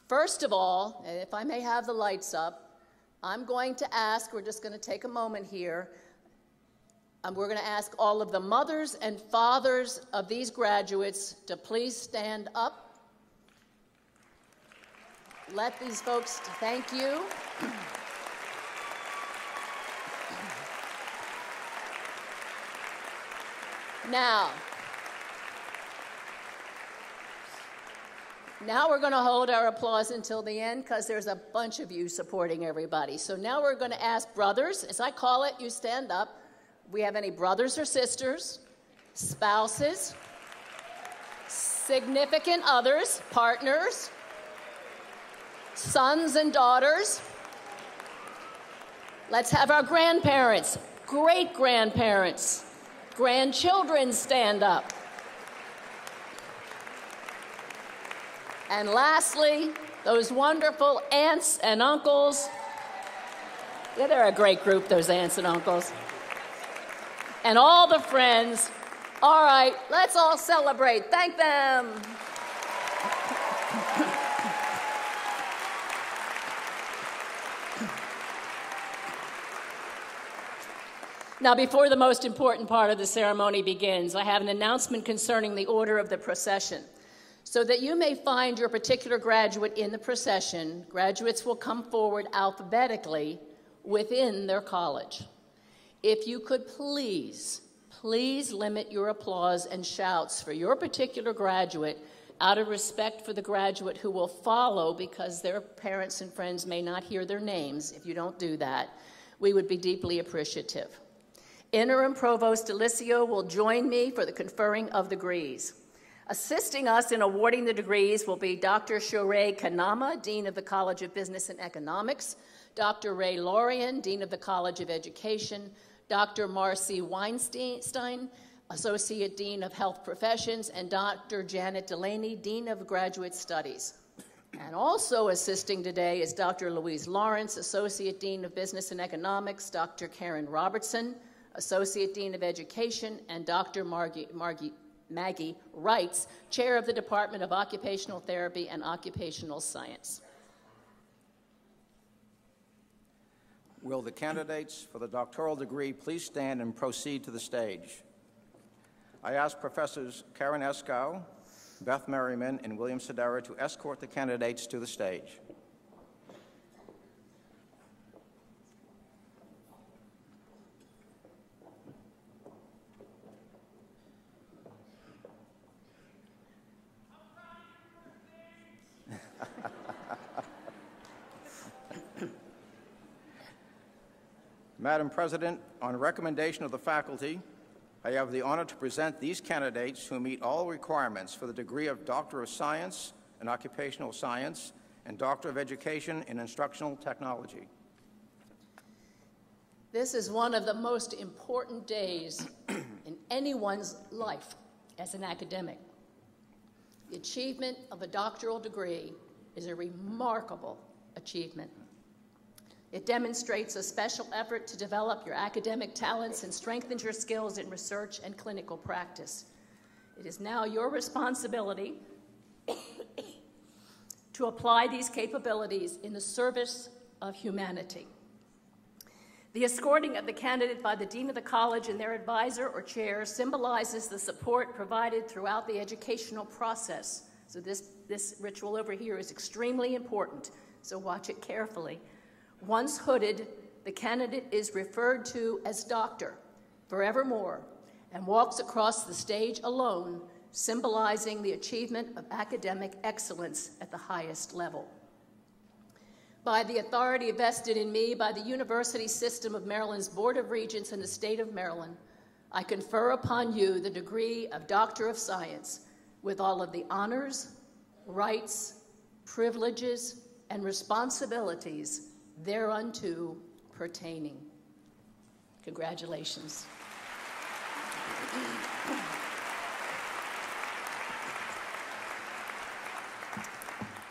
First of all, if I may have the lights up, I'm going to ask, we're just going to take a moment here, We're going to ask all of the mothers and fathers of these graduates to please stand up. Let these folks thank you. Now we're going to hold our applause until the end because there's a bunch of you supporting everybody. So now we're going to ask brothers. As I call it, you stand up. We have any brothers or sisters, spouses, significant others, partners, sons and daughters. Let's have our grandparents, great-grandparents, grandchildren stand up. And lastly, those wonderful aunts and uncles. Yeah, they're a great group, those aunts and uncles. And all the friends. All right, let's all celebrate. Thank them. Now, before the most important part of the ceremony begins, I have an announcement concerning the order of the procession. So that you may find your particular graduate in the procession, graduates will come forward alphabetically within their college. If you could please limit your applause and shouts for your particular graduate out of respect for the graduate who will follow, because their parents and friends may not hear their names. If you don't do that, we would be deeply appreciative. Interim Provost Delicio will join me for the conferring of the degrees. Assisting us in awarding the degrees will be Dr. Shoray Kanama, Dean of the College of Business and Economics, Dr. Ray Lorian, Dean of the College of Education, Dr. Marcy Weinstein, Associate Dean of Health Professions, and Dr. Janet Delaney, Dean of Graduate Studies. And also assisting today is Dr. Louise Lawrence, Associate Dean of Business and Economics, Dr. Karen Robertson, Associate Dean of Education, and Dr. Maggie Wrights, Chair of the Department of Occupational Therapy and Occupational Science. Will the candidates for the doctoral degree please stand and proceed to the stage? I ask Professors Karen Eskow, Beth Merriman, and William Sedera to escort the candidates to the stage. Madam President, on recommendation of the faculty, I have the honor to present these candidates who meet all requirements for the degree of Doctor of Science in Occupational Science and Doctor of Education in Instructional Technology. This is one of the most important days in anyone's life as an academic. The achievement of a doctoral degree is a remarkable achievement. It demonstrates a special effort to develop your academic talents and strengthens your skills in research and clinical practice. It is now your responsibility to apply these capabilities in the service of humanity. The escorting of the candidate by the Dean of the College and their advisor or chair symbolizes the support provided throughout the educational process. So this ritual over here is extremely important, so watch it carefully. Once hooded, the candidate is referred to as doctor forevermore and walks across the stage alone, symbolizing the achievement of academic excellence at the highest level. By the authority vested in me by the University System of Maryland's Board of Regents in the state of Maryland, I confer upon you the degree of Doctor of Science with all of the honors, rights, privileges, and responsibilities thereunto pertaining. Congratulations.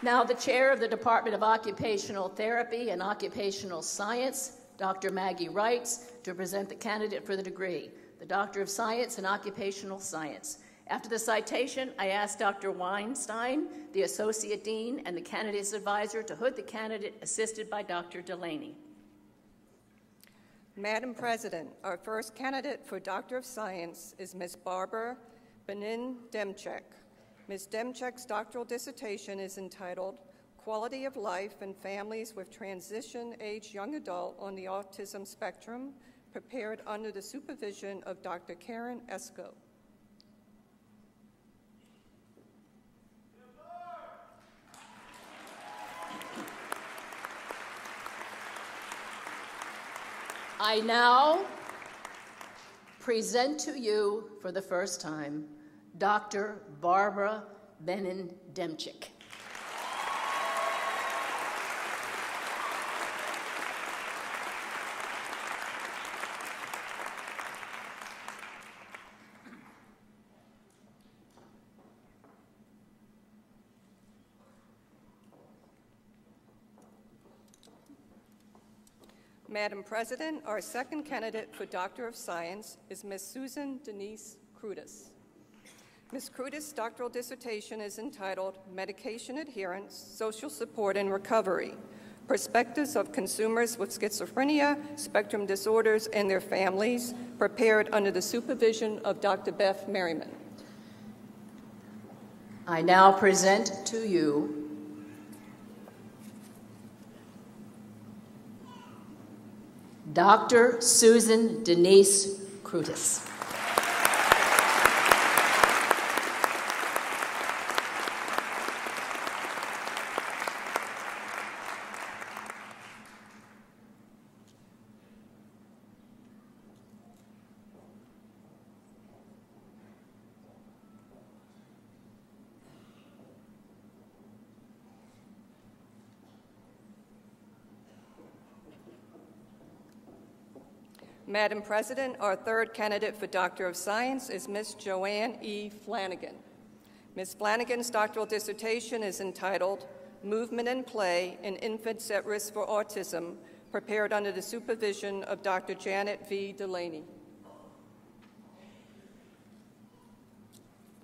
Now, the chair of the Department of Occupational Therapy and Occupational Science, Dr. Maggie Wrights, to present the candidate for the degree, the Doctor of Science in Occupational Science. After the citation, I ask Dr. Weinstein, the Associate Dean, and the candidate's advisor to hood the candidate, assisted by Dr. Delaney. Madam President, our first candidate for Doctor of Science is Ms. Barbara Benin-Demchek. Ms. Demchek's doctoral dissertation is entitled Quality of Life in Families with Transition-Age Young Adult on the Autism Spectrum, prepared under the supervision of Dr. Karen Esco. I now present to you for the first time Dr. Barbara Benin-Demchek. Madam President, our second candidate for Doctor of Science is Ms. Susan Denise Krutis. Ms. Krutis' doctoral dissertation is entitled Medication Adherence, Social Support and Recovery, Perspectives of Consumers with Schizophrenia, Spectrum Disorders, and Their Families, prepared under the supervision of Dr. Beth Merriman. I now present to you Dr. Susan Denise Krutis. Madam President, our third candidate for Doctor of Science is Ms. Joanne E. Flanagan. Ms. Flanagan's doctoral dissertation is entitled Movement and Play in Infants at Risk for Autism, prepared under the supervision of Dr. Janet V. Delaney.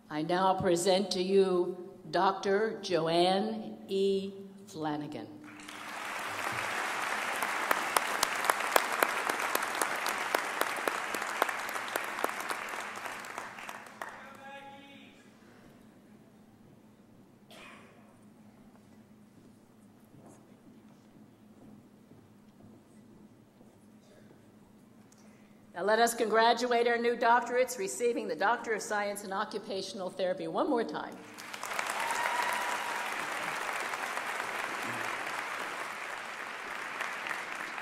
I now present to you Dr. Joanne E. Flanagan. Now let us congratulate our new doctorates receiving the Doctor of Science in Occupational Therapy one more time.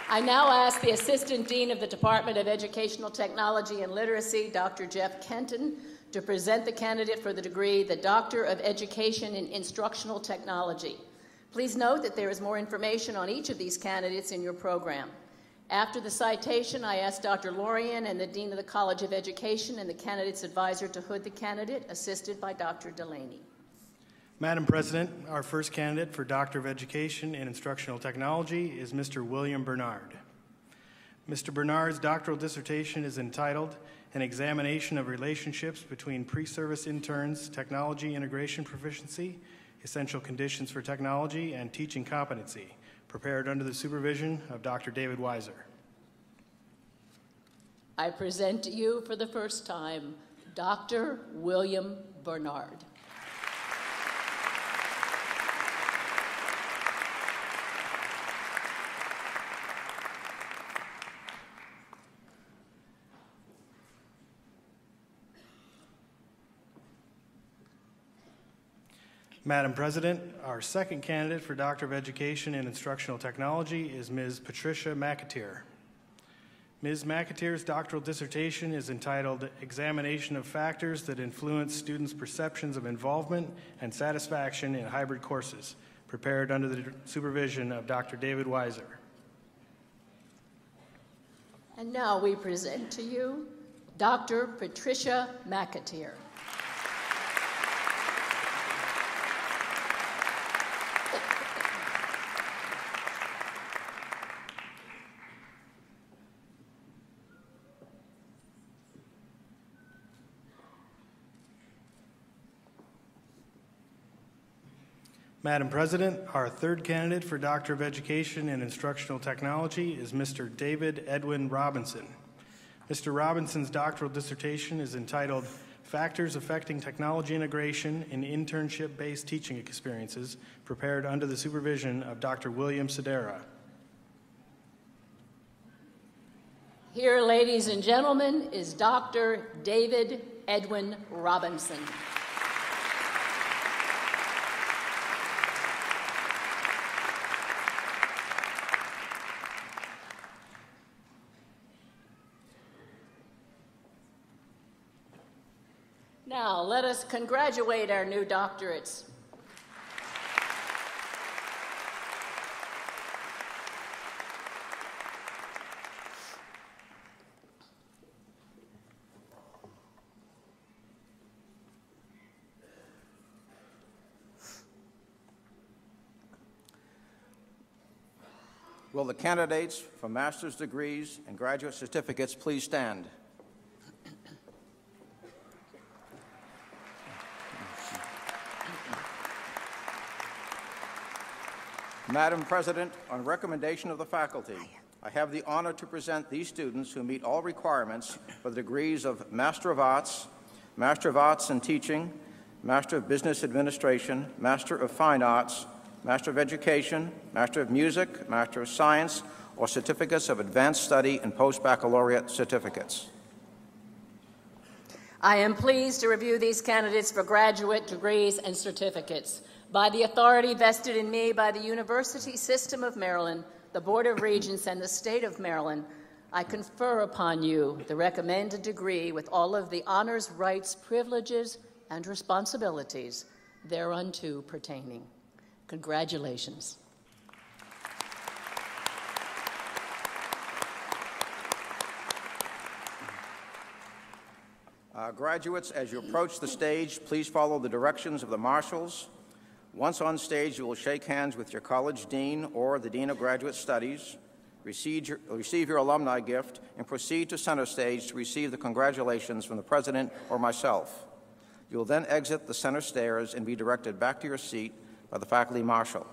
I now ask the Assistant Dean of the Department of Educational Technology and Literacy, Dr. Jeff Kenton, to present the candidate for the degree, the Doctor of Education in Instructional Technology. Please note that there is more information on each of these candidates in your program. After the citation, I ask Dr. Lorian and the Dean of the College of Education and the candidate's advisor to hood the candidate, assisted by Dr. Delaney. Madam President, our first candidate for Doctor of Education in Instructional Technology is Mr. William Bernard. Mr. Bernard's doctoral dissertation is entitled An Examination of Relationships Between Pre-Service Interns, Technology Integration Proficiency, Essential Conditions for Technology, and Teaching Competency, prepared under the supervision of Dr. David Weiser. I present to you for the first time Dr. William Bernard. Madam President, our second candidate for Doctor of Education in Instructional Technology is Ms. Patricia McAteer. Ms. McAteer's doctoral dissertation is entitled Examination of Factors that Influence Students' Perceptions of Involvement and Satisfaction in Hybrid Courses, prepared under the supervision of Dr. David Weiser. And now we present to you Dr. Patricia McAteer. Madam President, our third candidate for Doctor of Education in Instructional Technology is Mr. David Edwin Robinson. Mr. Robinson's doctoral dissertation is entitled Factors Affecting Technology Integration in Internship-Based Teaching Experiences, prepared under the supervision of Dr. William Sedera. Here, ladies and gentlemen, is Dr. David Edwin Robinson. Now, let us congratulate our new doctorates. Will the candidates for master's degrees and graduate certificates please stand? Madam President, on recommendation of the faculty, I have the honor to present these students who meet all requirements for the degrees of Master of Arts in Teaching, Master of Business Administration, Master of Fine Arts, Master of Education, Master of Music, Master of Science, or certificates of advanced study and post-baccalaureate certificates. I am pleased to review these candidates for graduate degrees and certificates. By the authority vested in me by the University System of Maryland, the Board of Regents, and the State of Maryland, I confer upon you the recommended degree with all of the honors, rights, privileges, and responsibilities thereunto pertaining. Congratulations. Graduates, as you approach the stage, please follow the directions of the marshals. Once on stage, you will shake hands with your college dean or the dean of graduate studies, receive your alumni gift, and proceed to center stage to receive the congratulations from the president or myself. You will then exit the center stairs and be directed back to your seat by the faculty marshal.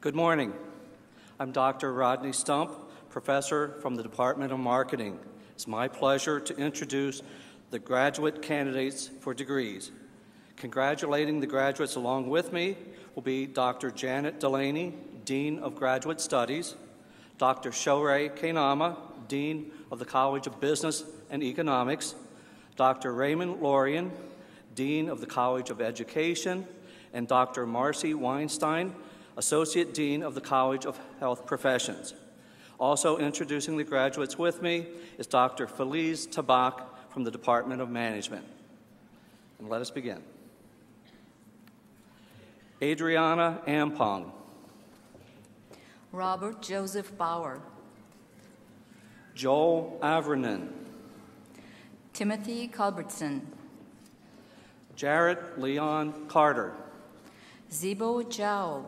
Good morning. I'm Dr. Rodney Stump, professor from the Department of Marketing. It's my pleasure to introduce the graduate candidates for degrees. Congratulating the graduates along with me will be Dr. Janet Delaney, Dean of Graduate Studies, Dr. Shohreh Kainama, Dean of the College of Business and Economics, Dr. Raymond Lorian, Dean of the College of Education, and Dr. Marcy Weinstein, Associate Dean of the College of Health Professions. Also introducing the graduates with me is Dr. Feliz Tabak from the Department of Management. And let us begin. Adriana Ampong. Robert Joseph Bauer. Joel Avrunen. Timothy Culbertson. Jarrett Leon Carter. Zibo Zhao.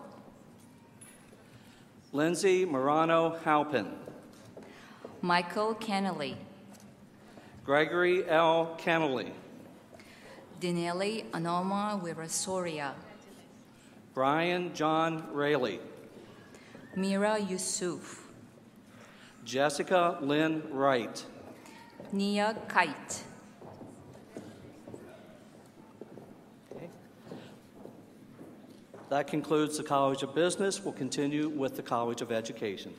Lindsay Morano Halpin. Michael Kennelly. Gregory L. Kennelly. Dinelli Anoma Wirasoria. Brian John Rayleigh. Mira Yusuf. Jessica Lynn Wright. Nia Kite. That concludes the College of Business. We'll continue with the College of Education.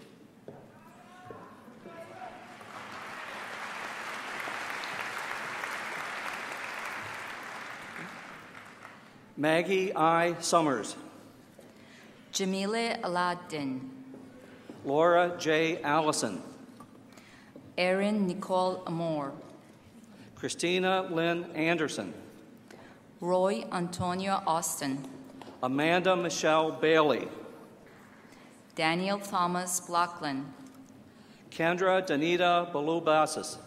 Maggie I. Summers. Jamila Aladdin. Laura J. Allison. Erin Nicole Amore. Christina Lynn Anderson. Roy Antonio Austin. Amanda Michelle Bailey. Daniel Thomas Blockland. Kendra Danita Balubasas.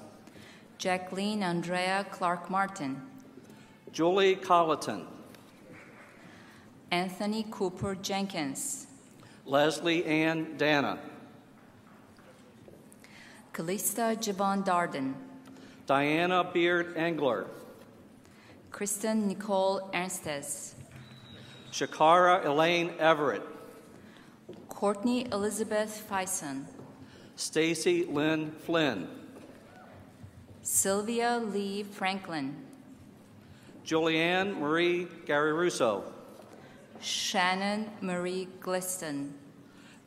Jacqueline Andrea Clark Martin, Julie Colleton, Anthony Cooper Jenkins, Leslie Ann Dana, Callista Javon Darden, Diana Beard Engler, Kristen Nicole Ernstes, Shakara Elaine Everett, Courtney Elizabeth Fison, Stacy Lynn Flynn, Sylvia Lee Franklin, Julianne Marie Gary Russo, Shannon Marie Gliston,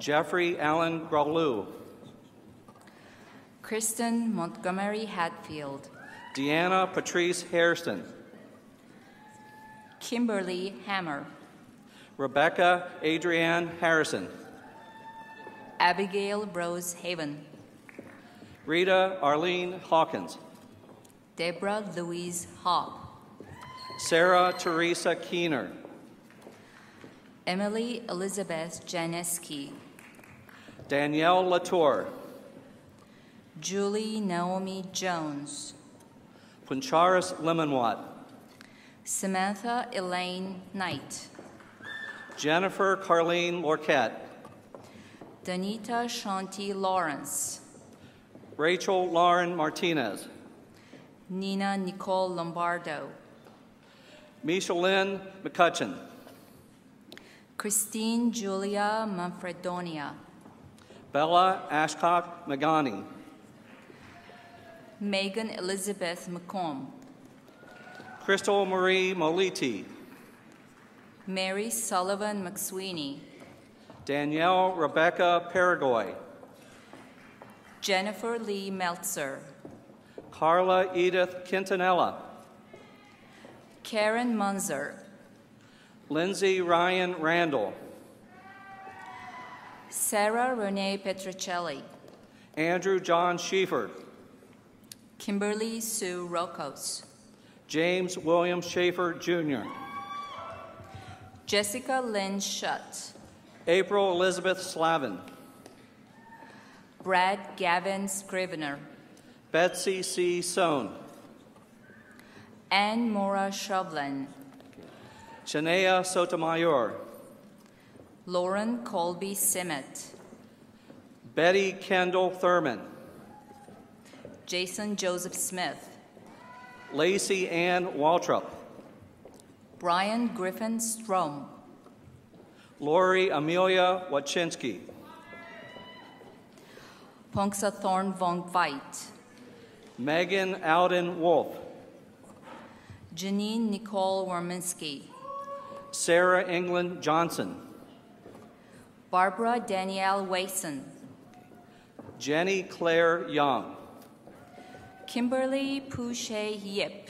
Jeffrey Allen Grolu, Kristen Montgomery Hatfield, Deanna Patrice Hairston, Kimberly Hammer, Rebecca Adrienne Harrison, Abigail Rose Haven, Rita Arlene Hawkins, Deborah Louise Hogg, Sarah Teresa Keener, Emily Elizabeth Janeski, Danielle Latour, Julie Naomi Jones, Puncharis Lemonwat, Samantha Elaine Knight, Jennifer Carlene Lorquette, Danita Shanti Lawrence, Rachel Lauren Martinez, Nina Nicole Lombardo, Micheline McCutcheon, Christine Julia Manfredonia, Bella Ashcock Magani, Megan Elizabeth McComb, Crystal Marie Moliti, Mary Sullivan McSweeney, Danielle Rebecca Paragoy, Jennifer Lee Meltzer, Carla Edith Quintanilla, Karen Munzer, Lindsay Ryan Randall, Sarah Renee Petrocelli, Andrew John Schieffer, Kimberly Sue Rocos, James William Schaefer Jr., Jessica Lynn Shutt, April Elizabeth Slavin, Brad Gavin Scrivener, Betsy C. Sohn, Anne Mora Shovlin, Shania Sotomayor, Lauren Colby Simmet, Betty Kendall Thurman, Jason Joseph Smith, Lacey Ann Waltrip, Brian Griffin Strom, Lori Amelia Wachinski, Punksa Thorn von Veit, Megan Alden Wolf, Janine Nicole Worminski, Sarah England Johnson, Barbara Danielle Wason, Jenny Claire Young, Kimberly Pouchet Yip.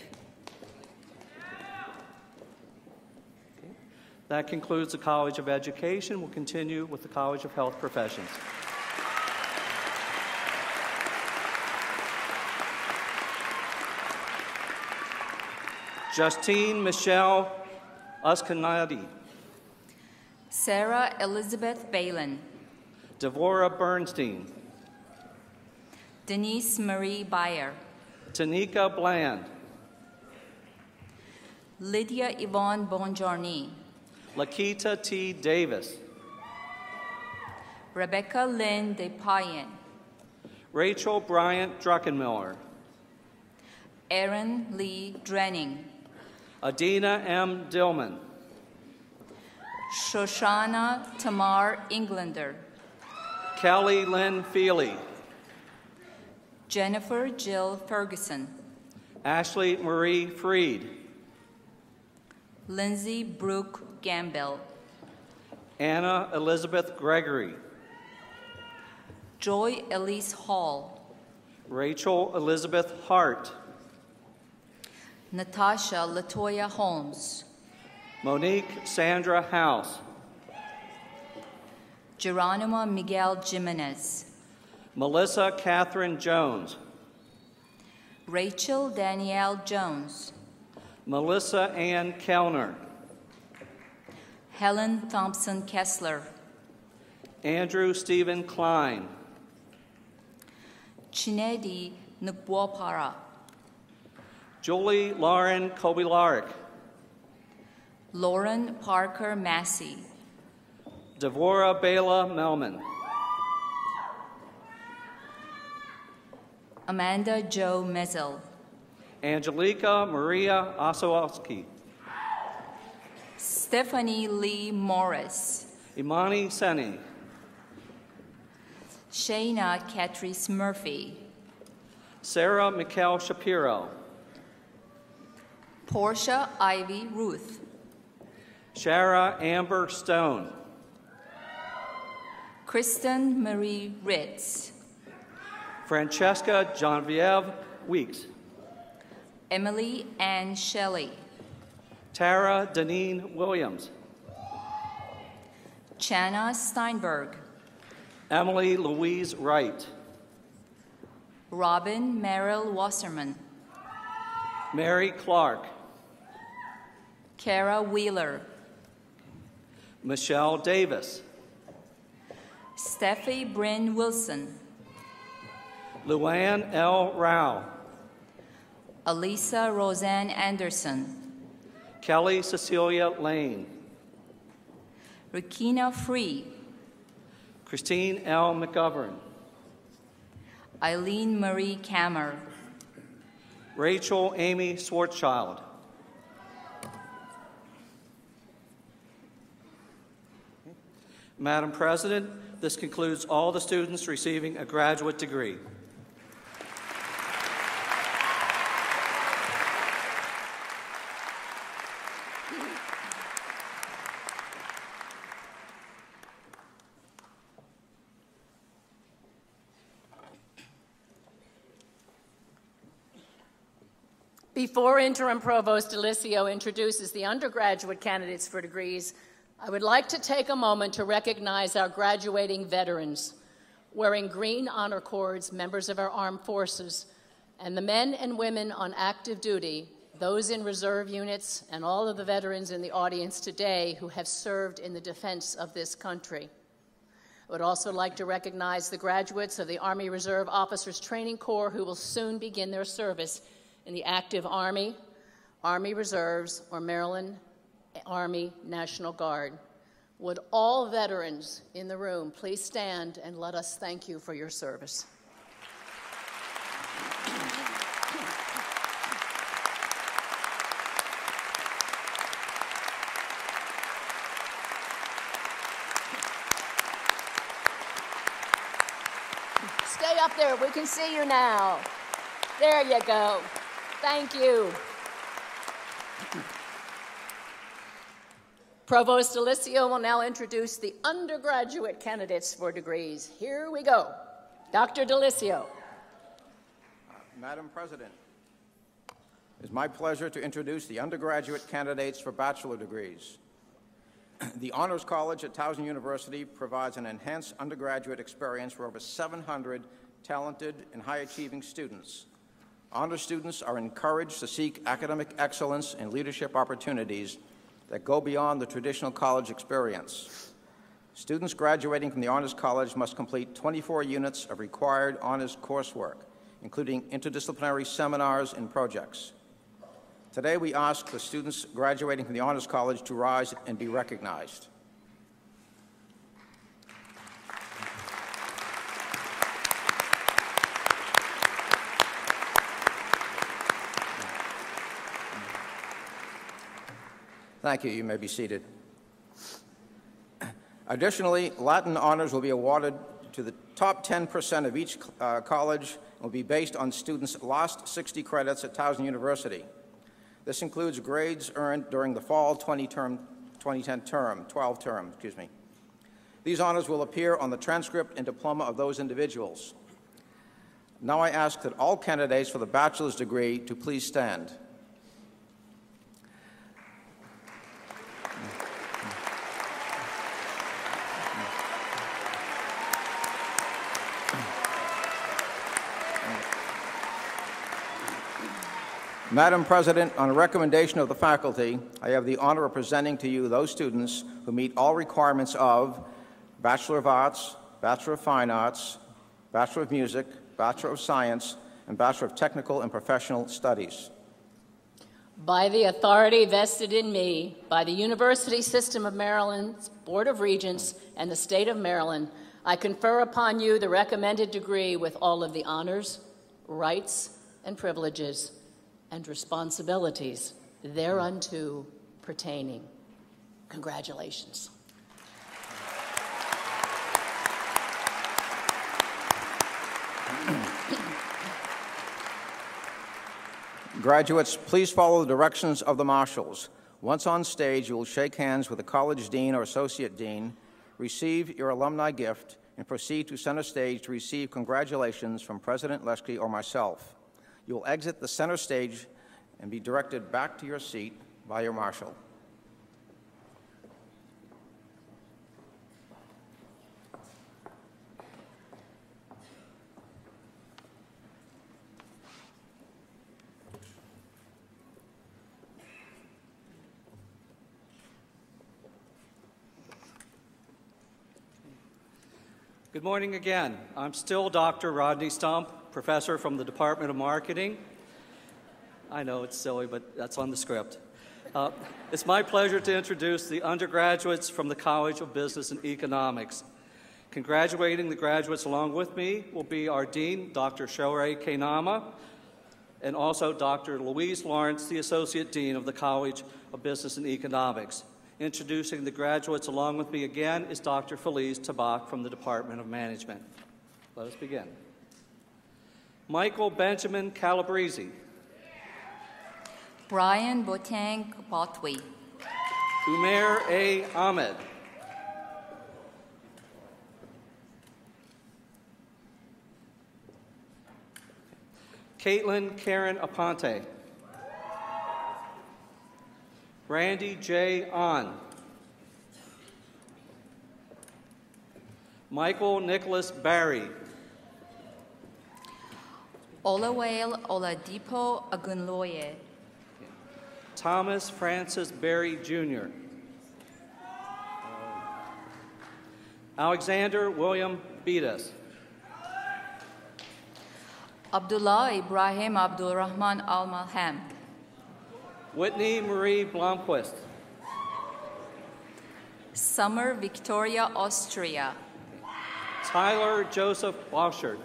That concludes the College of Education. We'll continue with the College of Health Professions. Justine Michelle Uskanadi, Sarah Elizabeth Balin, Devorah Bernstein, Denise Marie Bayer, Tanika Bland, Lydia Yvonne Bonjourni, Lakita T. Davis, Rebecca Lynn DePayen, Rachel Bryant Druckenmiller, Erin Lee Drenning, Adina M. Dillman, Shoshana Tamar Englander, Kelly Lynn Feely, Jennifer Jill Ferguson, Ashley Marie Freed, Lindsay Brooke Gamble, Anna Elizabeth Gregory, Joy Elise Hall, Rachel Elizabeth Hart, Natasha Latoya Holmes, Monique Sandra House, Geronimo Miguel Jimenez, Melissa Catherine Jones, Rachel Danielle Jones, Melissa Ann Kellner, Helen Thompson Kessler, Andrew Stephen Klein, Chinedi Nkwopara, Julie Lauren Kobilarik. Lauren Parker Massey. Devora Bela Melman. Amanda Jo Mezel. Angelica Maria Osowski. Stephanie Lee Morris. Imani Seni. Shayna Catrice Murphy. Sarah Mikkel Shapiro. Portia Ivy Ruth. Shara Amber Stone. Kristen Marie Ritz. Francesca Genevieve Weeks. Emily Ann Shelley. Tara Deneen Williams. Chana Steinberg. Emily Louise Wright. Robin Merrill Wasserman. Mary Clark. Kara Wheeler. Michelle Davis. Steffi Bryn Wilson. Luann L. Rao. Elisa Roseanne Anderson. Kelly Cecilia Lane. Rikina Free. Christine L. McGovern. Eileen Marie Kammer. Rachel Amy Swartchild. Madam President, this concludes all the students receiving a graduate degree. Before Interim Provost Delisio introduces the undergraduate candidates for degrees, I would like to take a moment to recognize our graduating veterans, wearing green honor cords, members of our armed forces, and the men and women on active duty, those in reserve units, and all of the veterans in the audience today who have served in the defense of this country. I would also like to recognize the graduates of the Army Reserve Officers Training Corps who will soon begin their service in the active Army, Army Reserves, or Maryland Army National Guard. Would all veterans in the room please stand and let us thank you for your service. Stay up there, we can see you now. There you go. Thank you. Provost Delisio will now introduce the undergraduate candidates for degrees. Here we go. Dr. Delisio. Madam President, it is my pleasure to introduce the undergraduate candidates for bachelor degrees. The Honors College at Towson University provides an enhanced undergraduate experience for over 700 talented and high-achieving students. Honor students are encouraged to seek academic excellence and leadership opportunities that go beyond the traditional college experience. Students graduating from the Honors College must complete 24 units of required honors coursework, including interdisciplinary seminars and projects. Today, we ask the students graduating from the Honors College to rise and be recognized. Thank you. You may be seated. Additionally, Latin honors will be awarded to the top 10% of each college and will be based on students' last 60 credits at Towson University. This includes grades earned during the fall 2010 term, 12 term, excuse me. These honors will appear on the transcript and diploma of those individuals. Now I ask that all candidates for the bachelor's degree to please stand. Madam President, on a recommendation of the faculty, I have the honor of presenting to you those students who meet all requirements of Bachelor of Arts, Bachelor of Fine Arts, Bachelor of Music, Bachelor of Science, and Bachelor of Technical and Professional Studies. By the authority vested in me by the University System of Maryland's Board of Regents and the State of Maryland, I confer upon you the recommended degree with all of the honors, rights, and privileges, and responsibilities thereunto pertaining. Congratulations. Graduates, please follow the directions of the marshals. Once on stage, you will shake hands with the college dean or associate dean, receive your alumni gift, and proceed to center stage to receive congratulations from President Leschke or myself. You will exit the center stage and be directed back to your seat by your marshal. Good morning again. I'm still Dr. Rodney Stump, professor from the Department of Marketing. I know it's silly, but that's on the script. It's my pleasure to introduce the undergraduates from the College of Business and Economics. Congratulating the graduates along with me will be our dean, Dr. Shohei Kainama, and also Dr. Louise Lawrence, the associate dean of the College of Business and Economics. Introducing the graduates along with me again is Dr. Feliz Tabak from the Department of Management. Let us begin. Michael Benjamin Calabrese. Brian Botang Botwi. Umair A. Ahmed. Caitlin Karen Aponte. Randy J. On. Michael Nicholas Barry. Olawale Oladipo Agunloye. Thomas Francis Berry, Jr. Alexander William Beatus. Abdullah Ibrahim Abdulrahman Al-Malham. Whitney Marie Blomquist. Summer Victoria Austria. Tyler Joseph Bouchard.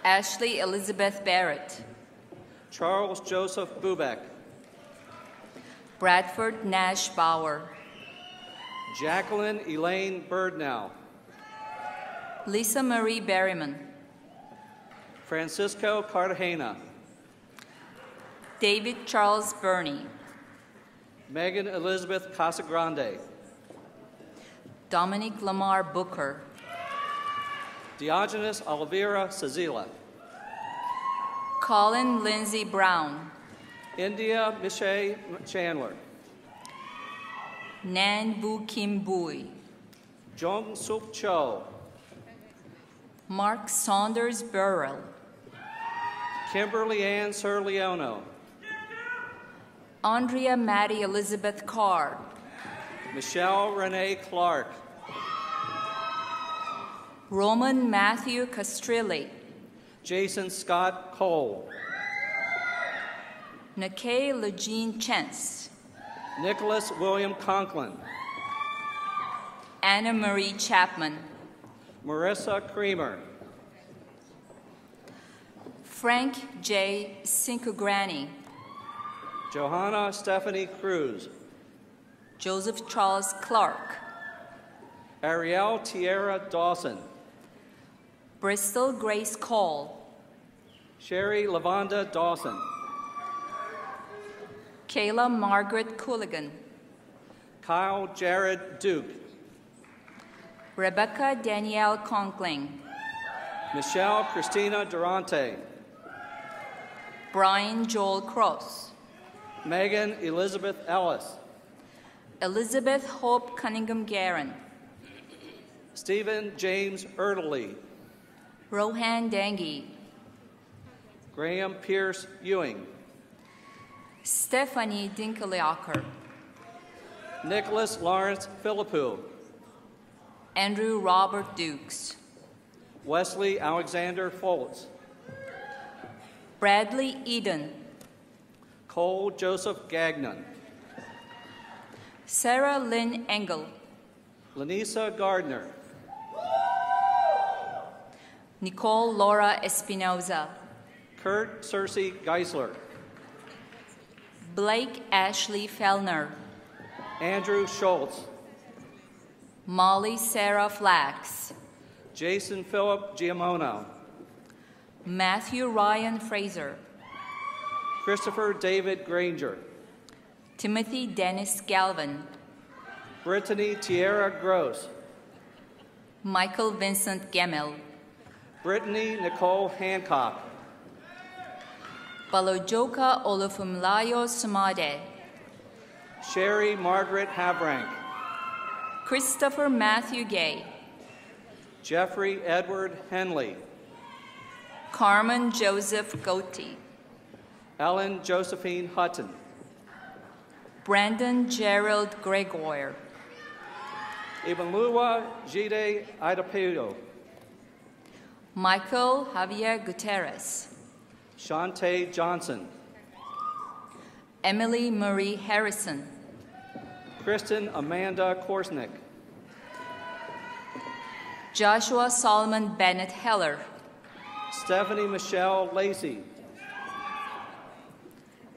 Ashley Elizabeth Barrett. Charles Joseph Bubeck. Bradford Nash Bauer. Jacqueline Elaine Birdnow. Lisa Marie Berryman. Francisco Cartagena. David Charles Burney. Megan Elizabeth Casagrande. Dominic Lamar Booker. Diogenes Oliveira Cezila. Colin Lindsay Brown. India Michelle Chandler. Nan Bu Kim Bui. Jong Suk Cho. Mark Saunders Burrell. Kimberly Ann Serleono. Andrea Maddie Elizabeth Carr. Michelle Renee Clark. Roman Matthew Castrilli. Jason Scott Cole. Nakay Lejean Chance. Nicholas William Conklin. Anna Marie Chapman. Marissa Creamer. Frank J. Cincograni. Johanna Stephanie Cruz. Joseph Charles Clark. Ariel Tierra Dawson. Bristol Grace Cole. Sherry Lavonda Dawson. Kayla Margaret Cooligan. Kyle Jared Duke. Rebecca Danielle Conkling. Michelle Christina Durante. Brian Joel Cross. Megan Elizabeth Ellis. Elizabeth Hope Cunningham Guerin. Stephen James Erdely. Rohan Dangi. Graham Pierce Ewing. Stephanie Dinkeleaker. Nicholas Lawrence Philippou. Andrew Robert Dukes. Wesley Alexander Foltz. Bradley Eden. Cole Joseph Gagnon. Sarah Lynn Engel. Lanisa Gardner. Nicole Laura Espinoza. Kurt Cersei Geisler. Blake Ashley Fellner. Andrew Schultz. Molly Sarah Flax. Jason Philip Giamono. Matthew Ryan Fraser. Christopher David Granger. Timothy Dennis Galvin. Brittany Tierra Gross. Michael Vincent Gemmel. Brittany Nicole Hancock. Balojoka Olufumlayo Sumade. Sherry Margaret Habrank. Christopher Matthew Gay. Jeffrey Edward Henley. Carmen Joseph Gotti. Ellen Josephine Hutton. Brandon Gerald Gregoire. Ibanlua Jide Idapedo. Michael Javier Gutierrez. Shantae Johnson. Emily Marie Harrison. Kristen Amanda Korsnick. Joshua Solomon Bennett Heller. Stephanie Michelle Lacey.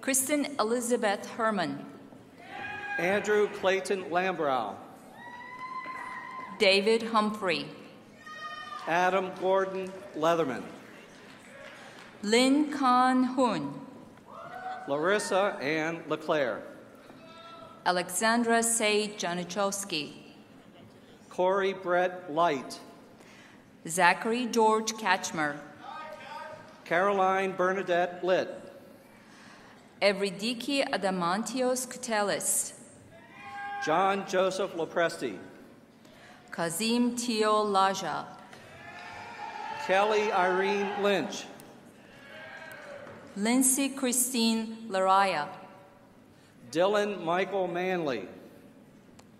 Kristen Elizabeth Herman. Andrew Clayton Lambrow. David Humphrey. Adam Gordon Leatherman. Lynn Khan Hun. Larissa Ann LeClaire. Alexandra Say Januchowski. Corey Brett Light. Zachary George Katchmer. Caroline Bernadette Litt. Evridiki Adamantios Kutelis. John Joseph Lopresti. Kazim Tio Laja. Kelly Irene Lynch. Lindsay Christine Laraya. Dylan Michael Manley.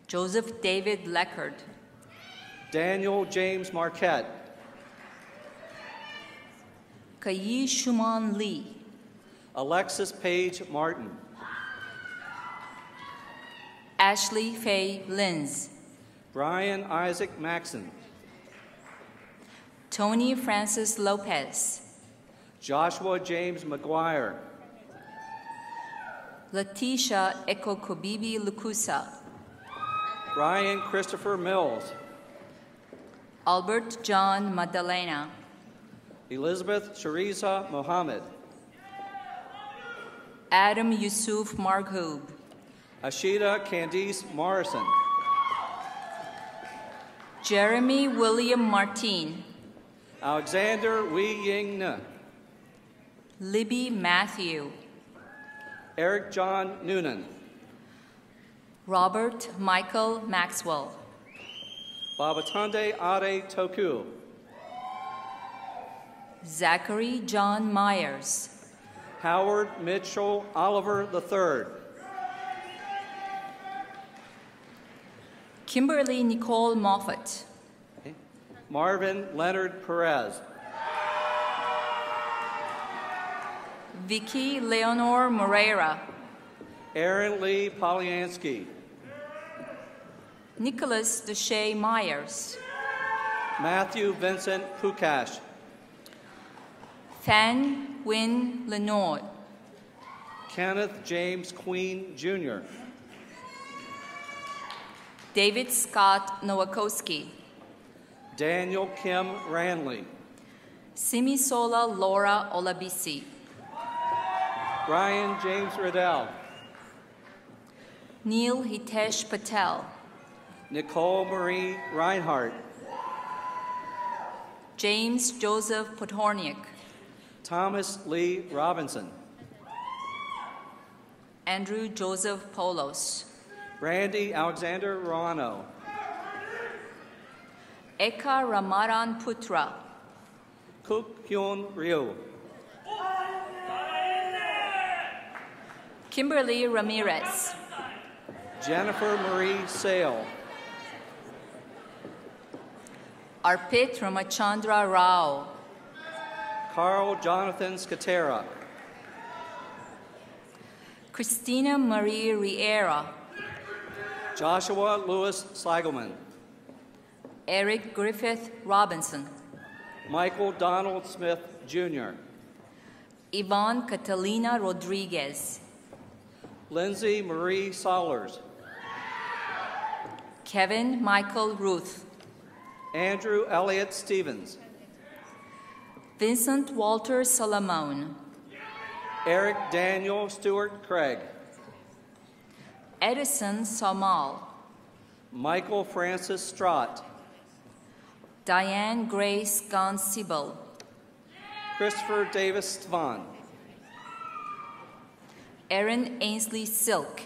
Joseph David Leckard. Daniel James Marquette. Kayi Shuman Lee. Alexis Page Martin. Ashley Faye Linz. Brian Isaac Maxon. Tony Francis Lopez. Joshua James McGuire. Letitia Ekokobibi Lukusa. Brian Christopher Mills. Albert John Madalena. Elizabeth Shariza Mohammed. Adam Yusuf Marghub. Ashida Candice Morrison. Jeremy William Martin. Alexander Wei Ying Ne. Libby Matthew. Eric John Noonan. Robert Michael Maxwell. Babatunde Ade Toku. Zachary John Myers. Howard Mitchell Oliver III. Kimberly Nicole Moffat. Marvin Leonard Perez. Vicky Leonor Moreira. Aaron Lee Polyansky. Nicholas Deshay Myers. Matthew Vincent Pukash. Fan Win Lenoir. Kenneth James Queen Jr. David Scott Nowakowski. Daniel Kim Ranley. Simisola Laura Olabisi. Brian James Riddell. Neil Hitesh Patel. Nicole Marie Reinhardt. James Joseph Potorniak. Thomas Lee Robinson. Andrew Joseph Polos. Brandy Alexander Rano. Eka Ramaran Putra. Kuk Hyun Ryu. Kimberly Ramirez. Jennifer Marie Sale. Arpit Ramachandra Rao. Carl Jonathan Skatera. Christina Marie Riera, Joshua Lewis Seigelman, Eric Griffith Robinson, Michael Donald Smith, Jr., Yvonne Catalina Rodriguez, Lindsay Marie Sollers, Kevin Michael Ruth, Andrew Elliott Stevens, Vincent Walter Solomon, Eric Daniel Stewart Craig, Edison Samal, Michael Francis Strott, Diane Grace Gon-Siebel, Christopher Davis Stvon, Erin Ainsley Silk,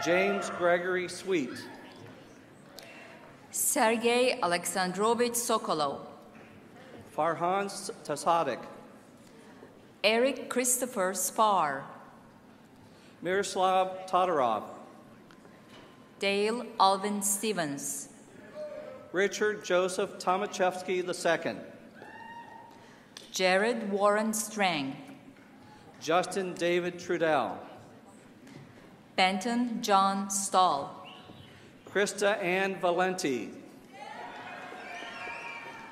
James Gregory Sweet, Sergei Alexandrovich Sokolov, Farhan Tasadik, Eric Christopher Spar, Miroslav Todorov, Dale Alvin Stevens, Richard Joseph Tomaszewski II, Jared Warren Strang, Justin David Trudell, Benton John Stahl, Krista Ann Valenti,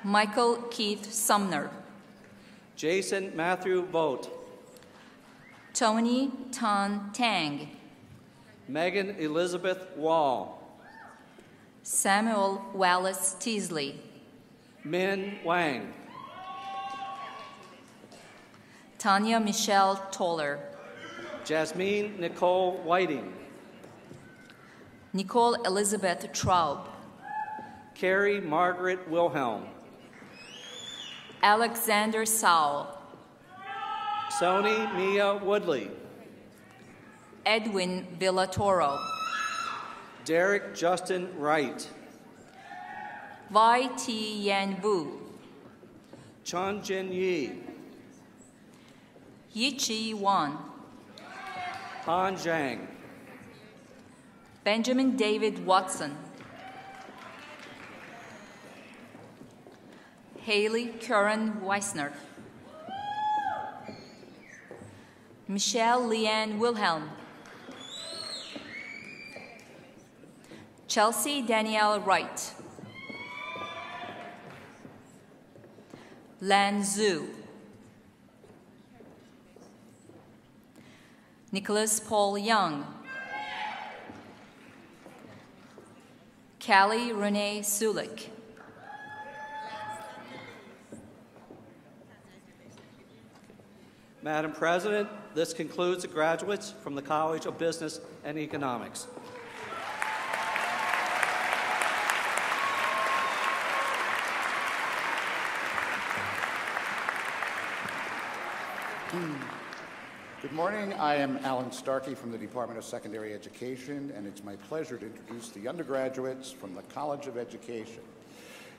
Michael Keith Sumner, Jason Matthew Vogt, Tony Tan Tang, Megan Elizabeth Wall, Samuel Wallace Teasley, Min Wang, Tanya Michelle Toller, Jasmine Nicole Whiting, Nicole Elizabeth Traub, Carrie Margaret Wilhelm, Alexander Sowell, Sony Mia Woodley, Edwin Villatoro, Derek Justin Wright, Vai T. Yan Wu, Chun Jin Yi, Yichi Wan, Han Zhang, Benjamin David Watson, Haley Curran Weissner, Michelle Leanne Wilhelm, Chelsea Danielle Wright, Lan Zhu, Nicholas Paul Young, Callie Renee Sulik, Madam President, this concludes the graduates from the College of Business and Economics. Good morning. I am Alan Starkey from the Department of Secondary Education, and it's my pleasure to introduce the undergraduates from the College of Education.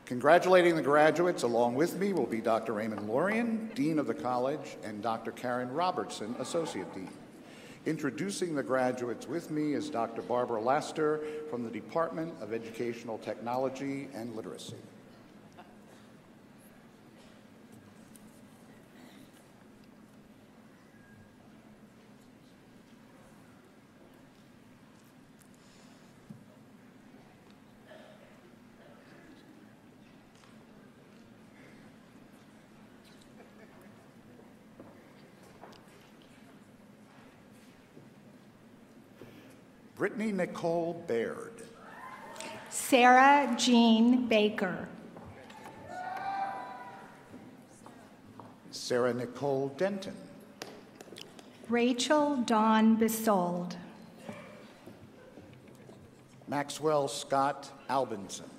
Congratulating the graduates along with me will be Dr. Raymond Lorian, Dean of the College, and Dr. Karen Robertson, Associate Dean. Introducing the graduates with me is Dr. Barbara Laster from the Department of Educational Technology and Literacy. Brittany Nicole Baird. Sarah Jean Baker. Sarah Nicole Denton. Rachel Dawn Bisold. Maxwell Scott Albinson.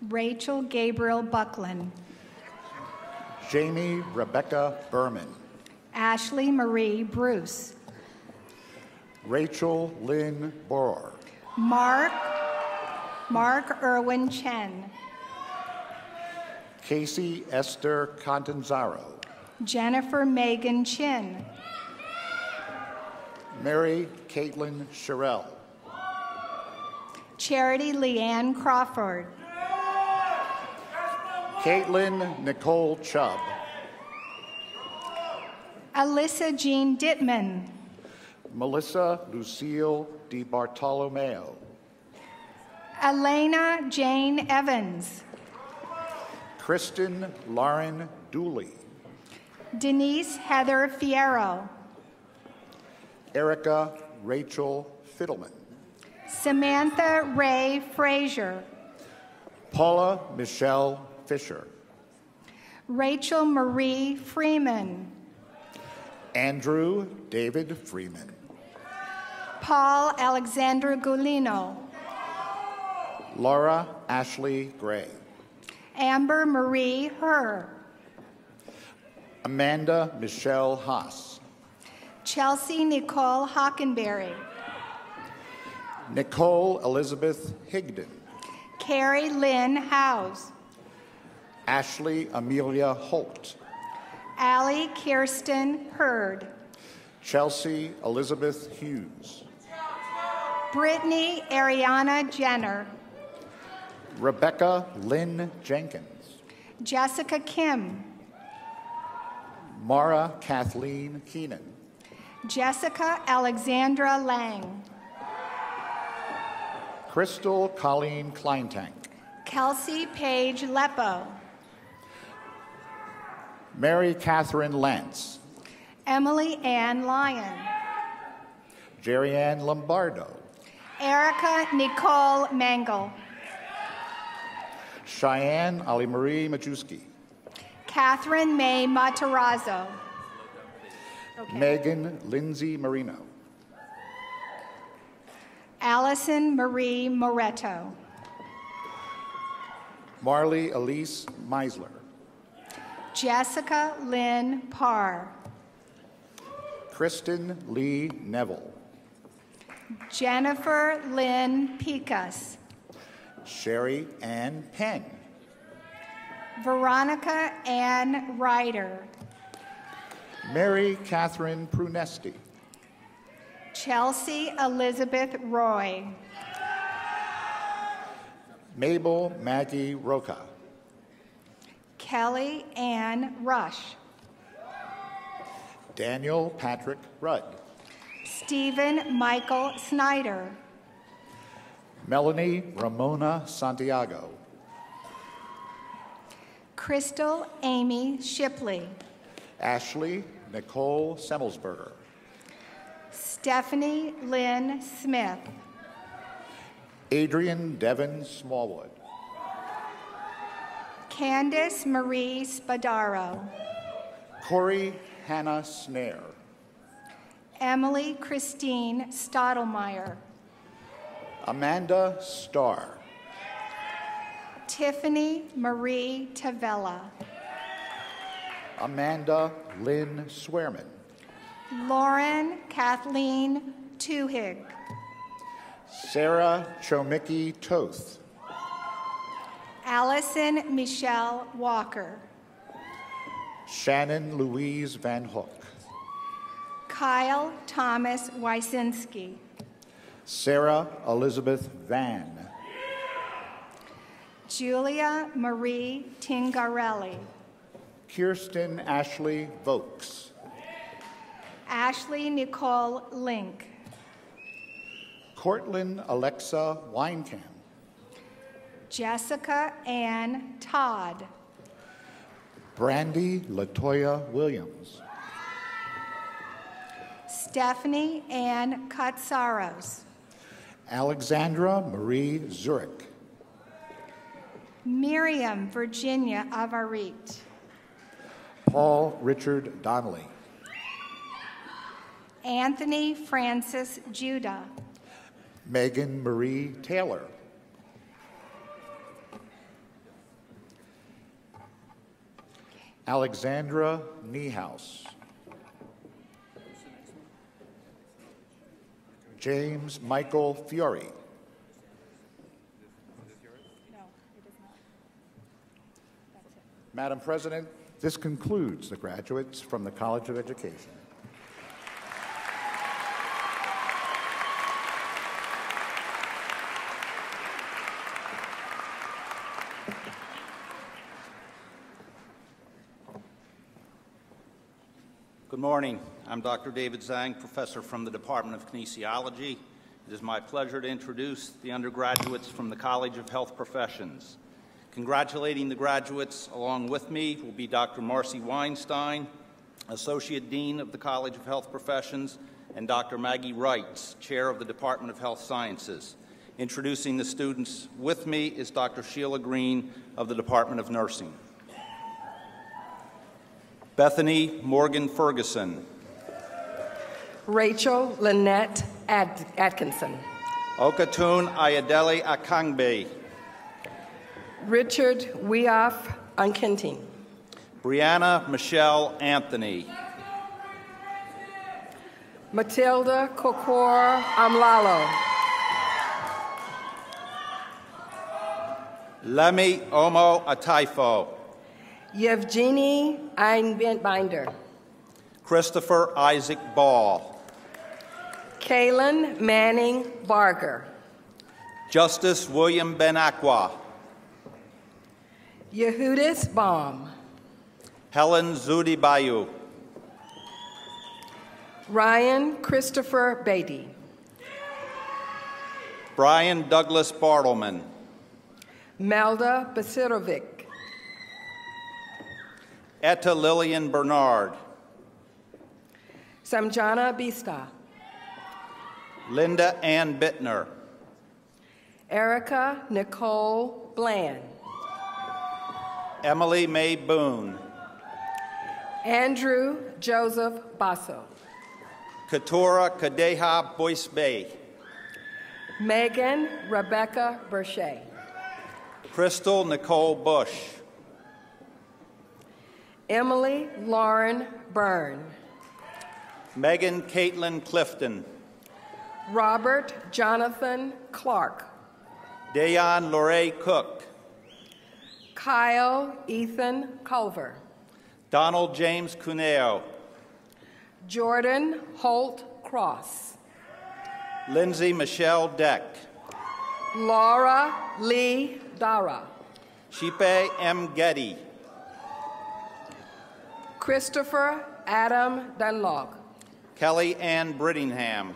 Rachel Gabriel Buckland. Jamie Rebecca Berman. Ashley Marie Bruce. Rachel Lynn Borer. Mark Irwin Chen. Casey Esther Contanzaro. Jennifer Megan Chin. Mary Caitlin Sherrill. Charity Leanne Crawford. Caitlin Nicole Chubb. Alyssa Jean Dittman. Melissa Lucille DiBartolomeo. Elena Jane Evans. Kristen Lauren Dooley. Denise Heather Fierro. Erica Rachel Fiddleman. Samantha Ray Frazier. Paula Michelle Fisher. Rachel Marie Freeman. Andrew David Freeman. Paul Alexander Gulino. Laura Ashley Gray. Amber Marie Herr. Amanda Michelle Haas. Chelsea Nicole Hockenberry. Nicole Elizabeth Higdon. Carrie Lynn Howes. Ashley Amelia Holt. Allie Kirsten Hurd. Chelsea Elizabeth Hughes. Brittany Ariana Jenner. Rebecca Lynn Jenkins. Jessica Kim. Mara Kathleen Keenan. Jessica Alexandra Lang. Crystal Colleen Kleintank. Kelsey Paige Leppo. Mary Catherine Lance. Emily Ann Lyon. Jerry Ann Lombardo. Erica Nicole Mangle. Cheyenne Ali Marie Majewski. Catherine May Matarazzo. Megan Lindsay Marino. Allison Marie Moretto. Marley Elise Meisler. Jessica Lynn Parr. Kristen Lee Neville. Jennifer Lynn Picas. Sherry Ann Penn. Veronica Ann Ryder. Mary Catherine Prunesti. Chelsea Elizabeth Roy. Mabel Maggie Roca. Kelly Ann Rush. Daniel Patrick Rudd. Stephen Michael Snyder. Melanie Ramona Santiago. Crystal Amy Shipley. Ashley Nicole Semmelsberger. Stephanie Lynn Smith. Adrian Devon Smallwood. Candace Marie Spadaro. Corey Hannah Snare. Emily Christine Stottlemyre. Amanda Starr. Tiffany Marie Tavella. Amanda Lynn Swearman. Lauren Kathleen Tuhig. Sarah Chomicki Toth. Allison Michelle Walker. Shannon Louise Van Hook. Kyle Thomas Wysinski. Sarah Elizabeth Van. Julia Marie Tingarelli. Kirsten Ashley Vokes. Ashley Nicole Link. Cortland Alexa Weinkamp. Jessica Ann Todd. Brandy Latoya Williams. Stephanie Ann Katsaros. Alexandra Marie Zurich. Miriam Virginia Avarit. Paul Richard Donnelly. Anthony Francis Judah. Megan Marie Taylor. Alexandra Niehaus. James Michael Fiore. Madam President, this concludes the graduates from the College of Education. Good morning. I'm Dr. David Zhang, professor from the Department of Kinesiology. It is my pleasure to introduce the undergraduates from the College of Health Professions. Congratulating the graduates along with me will be Dr. Marcy Weinstein, Associate Dean of the College of Health Professions, and Dr. Maggie Wrights, Chair of the Department of Health Sciences. Introducing the students with me is Dr. Sheila Green of the Department of Nursing. Bethany Morgan Ferguson. Rachel Lynette Atkinson. Okatun Ayadele Akangbe. Richard Weoff Unkenting. Brianna Michelle Anthony. Matilda Kokor Amlalo. Lemi Omo Ataifo. Yevgeny Einbinder. Christopher Isaac Ball. Kaylin Manning Barger. Justice William Benacqua. Yehudis Baum. Helen Zudi Bayou. Ryan Christopher Beatty. Brian Douglas Bartleman. Melda Basirovic. Etta Lillian Bernard. Samjana Bista. Linda Ann Bittner. Erica Nicole Bland. Emily Mae Boone. Andrew Joseph Basso. Katura Kadeha Boyce Bay. Megan Rebecca Berchet. Crystal Nicole Bush. Emily Lauren Byrne. Megan Caitlin Clifton. Robert Jonathan Clark. Dayon Lorraine Cook. Kyle Ethan Culver. Donald James Cuneo. Jordan Holt Cross. Lindsay Michelle Deck. Laura Lee Dara. Chipe M. Getty. Christopher Adam Dunlog. Kelly Ann Brittingham.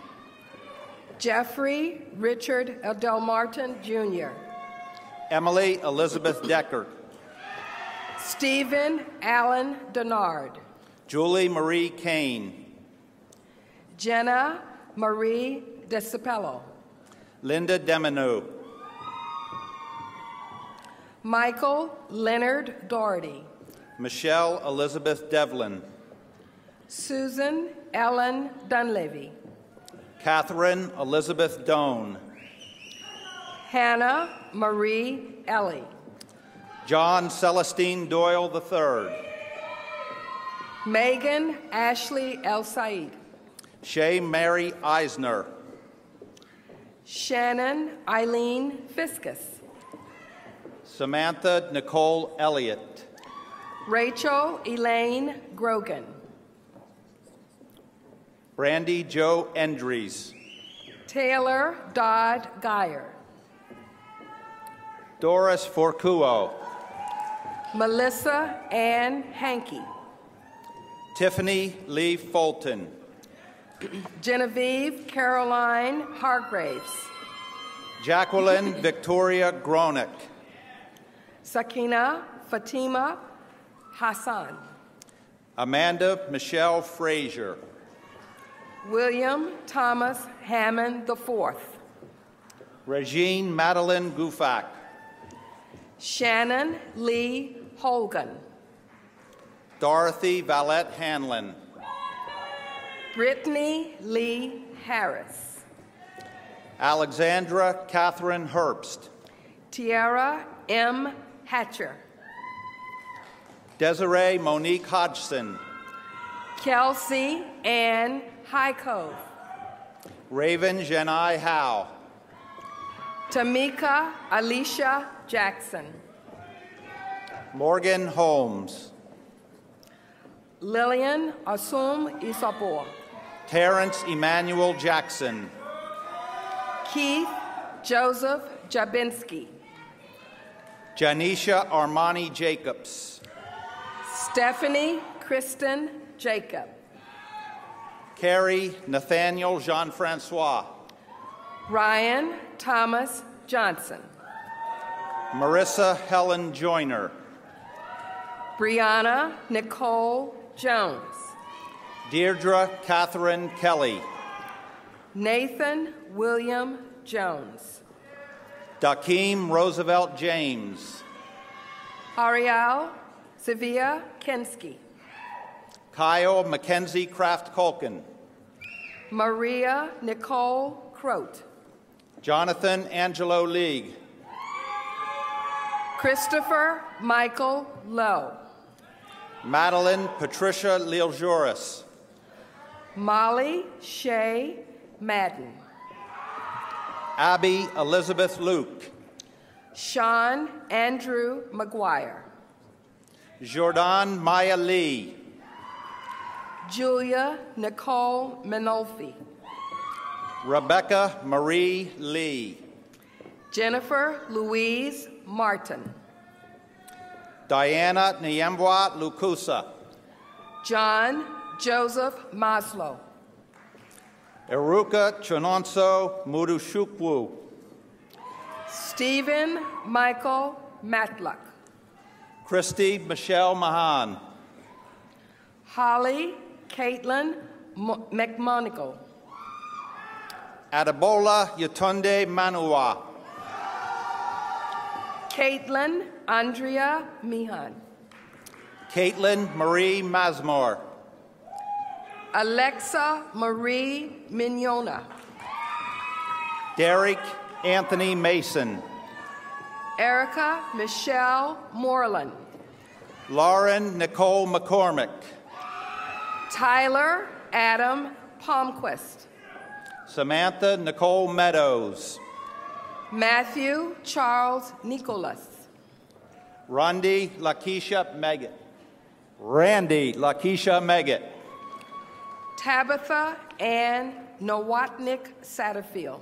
Jeffrey Richard Delmartin Jr. Emily Elizabeth Deckert. Stephen Allen Denard. Julie Marie Kane. Jenna Marie DeCipello. Linda Deminu. Michael Leonard Doherty. Michelle Elizabeth Devlin. Susan Ellen Dunleavy. Catherine Elizabeth Doan. Hannah Marie Ellie. John Celestine Doyle III. Megan Ashley El Said. Shay Mary Eisner. Shannon Eileen Fiscus. Samantha Nicole Elliott. Rachel Elaine Grogan. Brandy Jo Endries. Taylor Dodd Geyer. Doris Forcuo. Melissa Ann Hankey. Tiffany Lee Fulton. Genevieve Caroline Hargraves. Jacqueline Victoria Gronick. Sakina Fatima Hassan. Amanda Michelle Frazier. William Thomas Hammond IV. Regine Madeline Gufak. Shannon Lee Holgan. Dorothy Valette Hanlon. Brittany Lee Harris. Alexandra Catherine Herbst. Tiara M. Hatcher. Desiree Monique Hodgson. Kelsey Ann Highcove. Raven Janai Howe. Tamika Alicia Jackson. Morgan Holmes. Lillian Asum Isabor. Terrence Emmanuel Jackson. Keith Joseph Jabinski. Janisha Armani Jacobs. Stephanie Kristen Jacob. Carrie Nathaniel Jean-Francois. Ryan Thomas Johnson. Marissa Helen Joyner. Brianna Nicole Jones. Deirdre Catherine Kelly. Nathan William Jones. Dakeem Roosevelt James. Ariel Sevilla Kensky. Kyle Mackenzie Kraft Colkin. Maria Nicole Crote. Jonathan Angelo League. Christopher Michael Lowe. Madeline Patricia Lealjuris. Molly Shea Madden. Abby Elizabeth Luke. Sean Andrew McGuire. Jordan Maya Lee. Julia Nicole Menolfi. Rebecca Marie Lee. Jennifer Louise Martin. Diana Nyembwa Lukusa. John Joseph Maslow. Eruka Chinonso Mudushukwu. Stephen Michael Matlock. Christy Michelle Mahan. Holly Caitlin McMonigal. Adebola Yatunde Manua. Caitlin Andrea Mihan. Caitlin Marie Masmore. Alexa Marie Mignona. Derek Anthony Mason. Erica Michelle Moreland. Lauren Nicole McCormick. Tyler Adam Palmquist. Samantha Nicole Meadows. Matthew Charles Nicholas. Randy Lakeisha Meggett. Randy Lakeisha Meggett. Tabitha Ann Nowotnik Satterfield.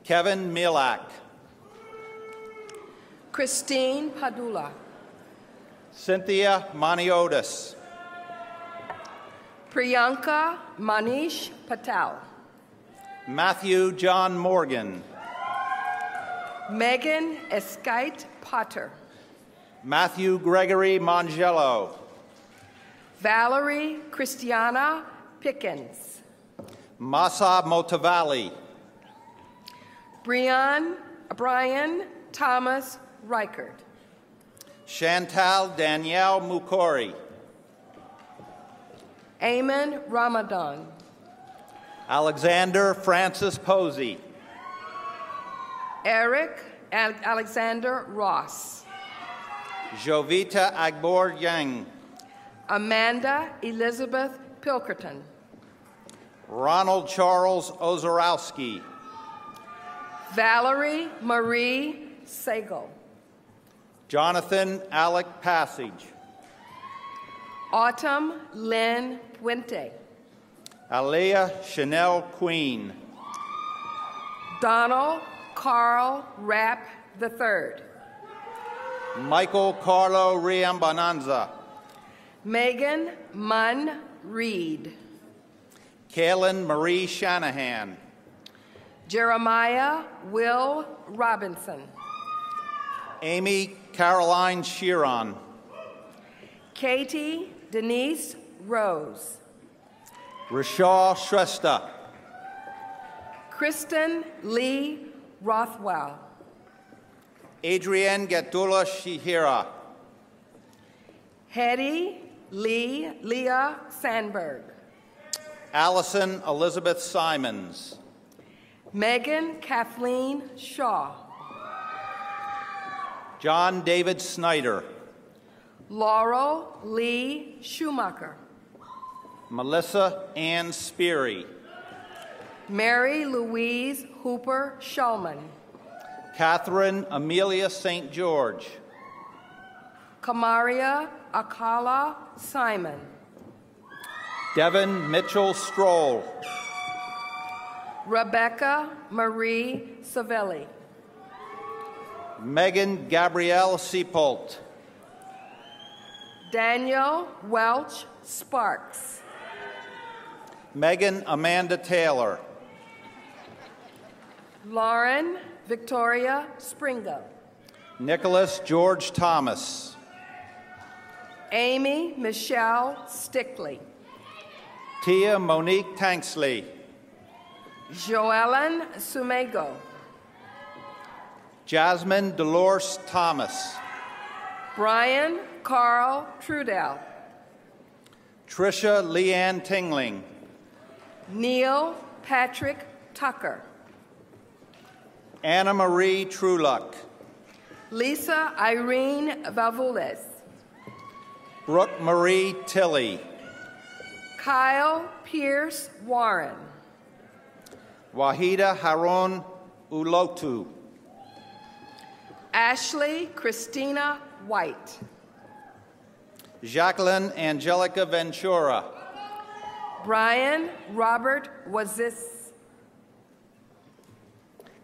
Kevin Milak. Christine Padula. Cynthia Maniotis. Priyanka Manish Patel. Matthew John Morgan. Megan Eskite Potter. Matthew Gregory Mangello. Valerie Christiana Pickens. Masa Motavalli. Brian Thomas Reichert. Chantal Danielle Mukori. Eamon Ramadan. Alexander Francis Posey. Eric Alexander Ross. Jovita Agbor Yang. Amanda Elizabeth Pilkerton. Ronald Charles Ozorowski. Valerie Marie Sagal. Jonathan Alec Passage. Autumn Lynn Puente. Alea Chanel Queen. Donald Carl Rapp III. Michael Carlo Riambonanza. Megan Munn Reed. Kaylin Marie Shanahan. Jeremiah Will Robinson. Amy Caroline Sheeran. Katie Denise Rose. Rashaw Shrestha. Kristen Lee Rothwell. Adrienne Gatula Shihira. Hetty Leah Sandberg. Allison Elizabeth Simons. Megan Kathleen Shaw. John David Snyder. Laurel Lee Schumacher. Melissa Ann Speary. Mary Louise Hooper Shulman. Catherine Amelia St. George. Kamaria Akala Simon. Devin Mitchell Stroll. Rebecca Marie Savelli. Megan Gabrielle Seapolt. Daniel Welch Sparks. Megan Amanda Taylor. Lauren Victoria Springo. Nicholas George Thomas. Amy Michelle Stickley. Tia Monique Tanksley. Joellen Sumego. Jasmine Dolores Thomas. Brian Carl Trudell. Trisha Leanne Tingling. Neil Patrick Tucker. Anna Marie Truluck. Lisa Irene Vavules. Brooke Marie Tilley. Kyle Pierce Warren. Wahida Harun Ulotu. Ashley Christina White. Jacqueline Angelica Ventura. Brian Robert Wazis.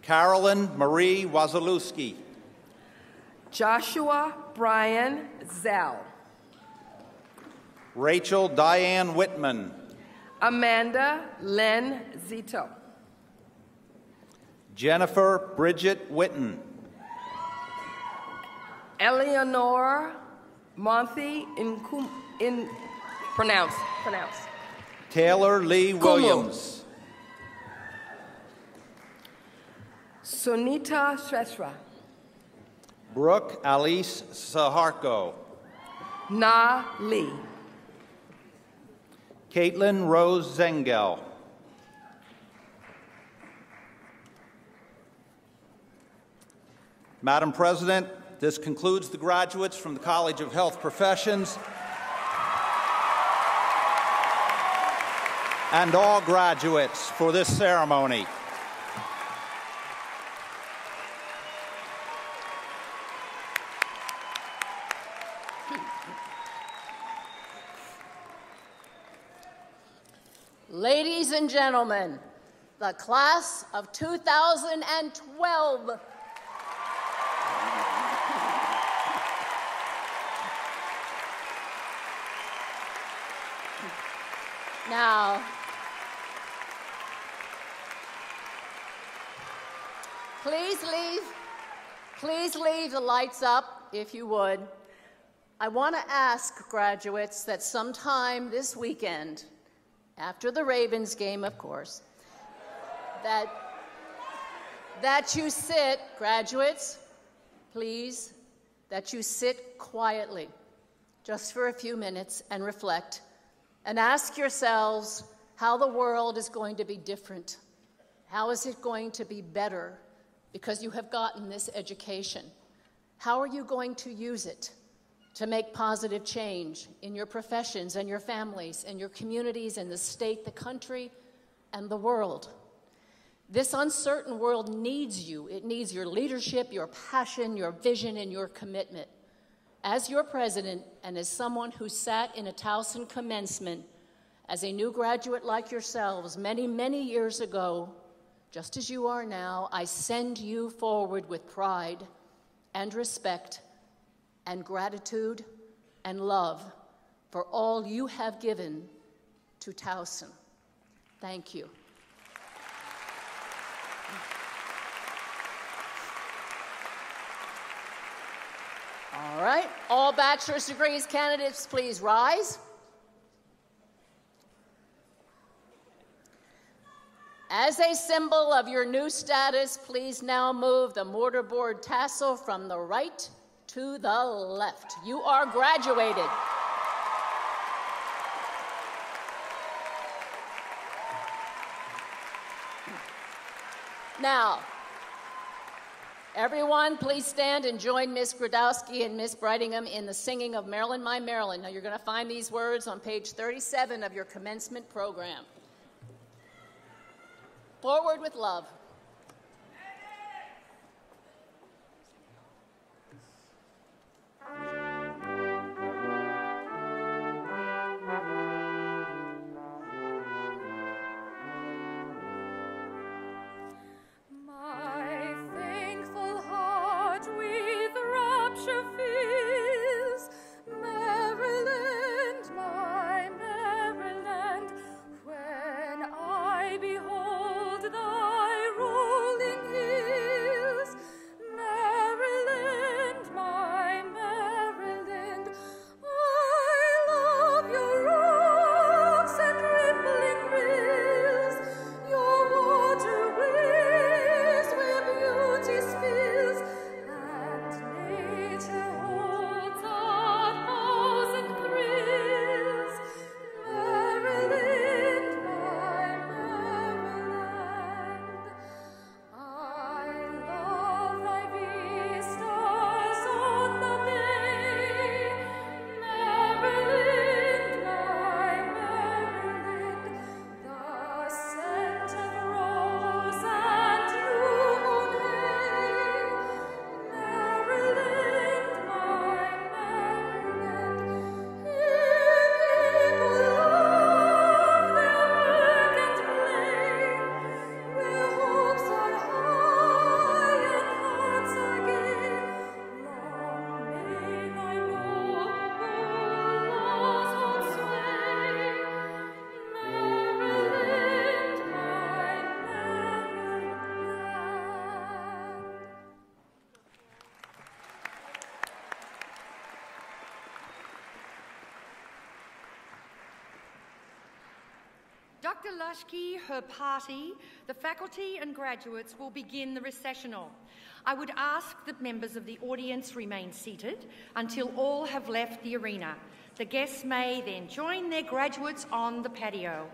Carolyn Marie Wazalewski. Joshua Brian Zell. Rachel Diane Whitman. Amanda Lynn Zito. Jennifer Bridget Witten. Eleanor Monty pronounce. Taylor Lee Williams. Sunita Shrestha. Brooke Alice Saharko. Na Lee. Caitlin Rose Zengel. Madam President, this concludes the graduates from the College of Health Professions and all graduates for this ceremony. Ladies and gentlemen, the class of 2012. Now, please leave the lights up, if you would. I want to ask graduates that sometime this weekend, after the Ravens game, of course, that you sit, graduates, please, that you sit quietly just for a few minutes and reflect and ask yourselves how the world is going to be different. How is it going to be better because you have gotten this education? How are you going to use it to make positive change in your professions and your families and your communities and the state, the country, and the world? This uncertain world needs you. It needs your leadership, your passion, your vision, and your commitment. As your president and as someone who sat in a Towson commencement as a new graduate like yourselves many, many years ago, just as you are now, I send you forward with pride and respect and gratitude and love for all you have given to Towson. Thank you. All right, all bachelor's degrees candidates, please rise. As a symbol of your new status, please now move the mortarboard tassel from the right to the left. You are graduated. Now, everyone, please stand and join Ms. Gradowski and Ms. Brightingham in the singing of Maryland, My Maryland. Now, you're going to find these words on page 37 of your commencement program. Forward with love. Maryland, my Maryland, where Dr. Lushke, her party, the faculty and graduates will begin the recessional. I would ask that members of the audience remain seated until all have left the arena. The guests may then join their graduates on the patio.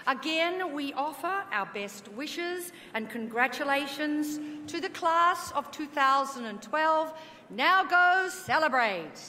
Again, we offer our best wishes and congratulations to the class of 2012. Now go celebrate!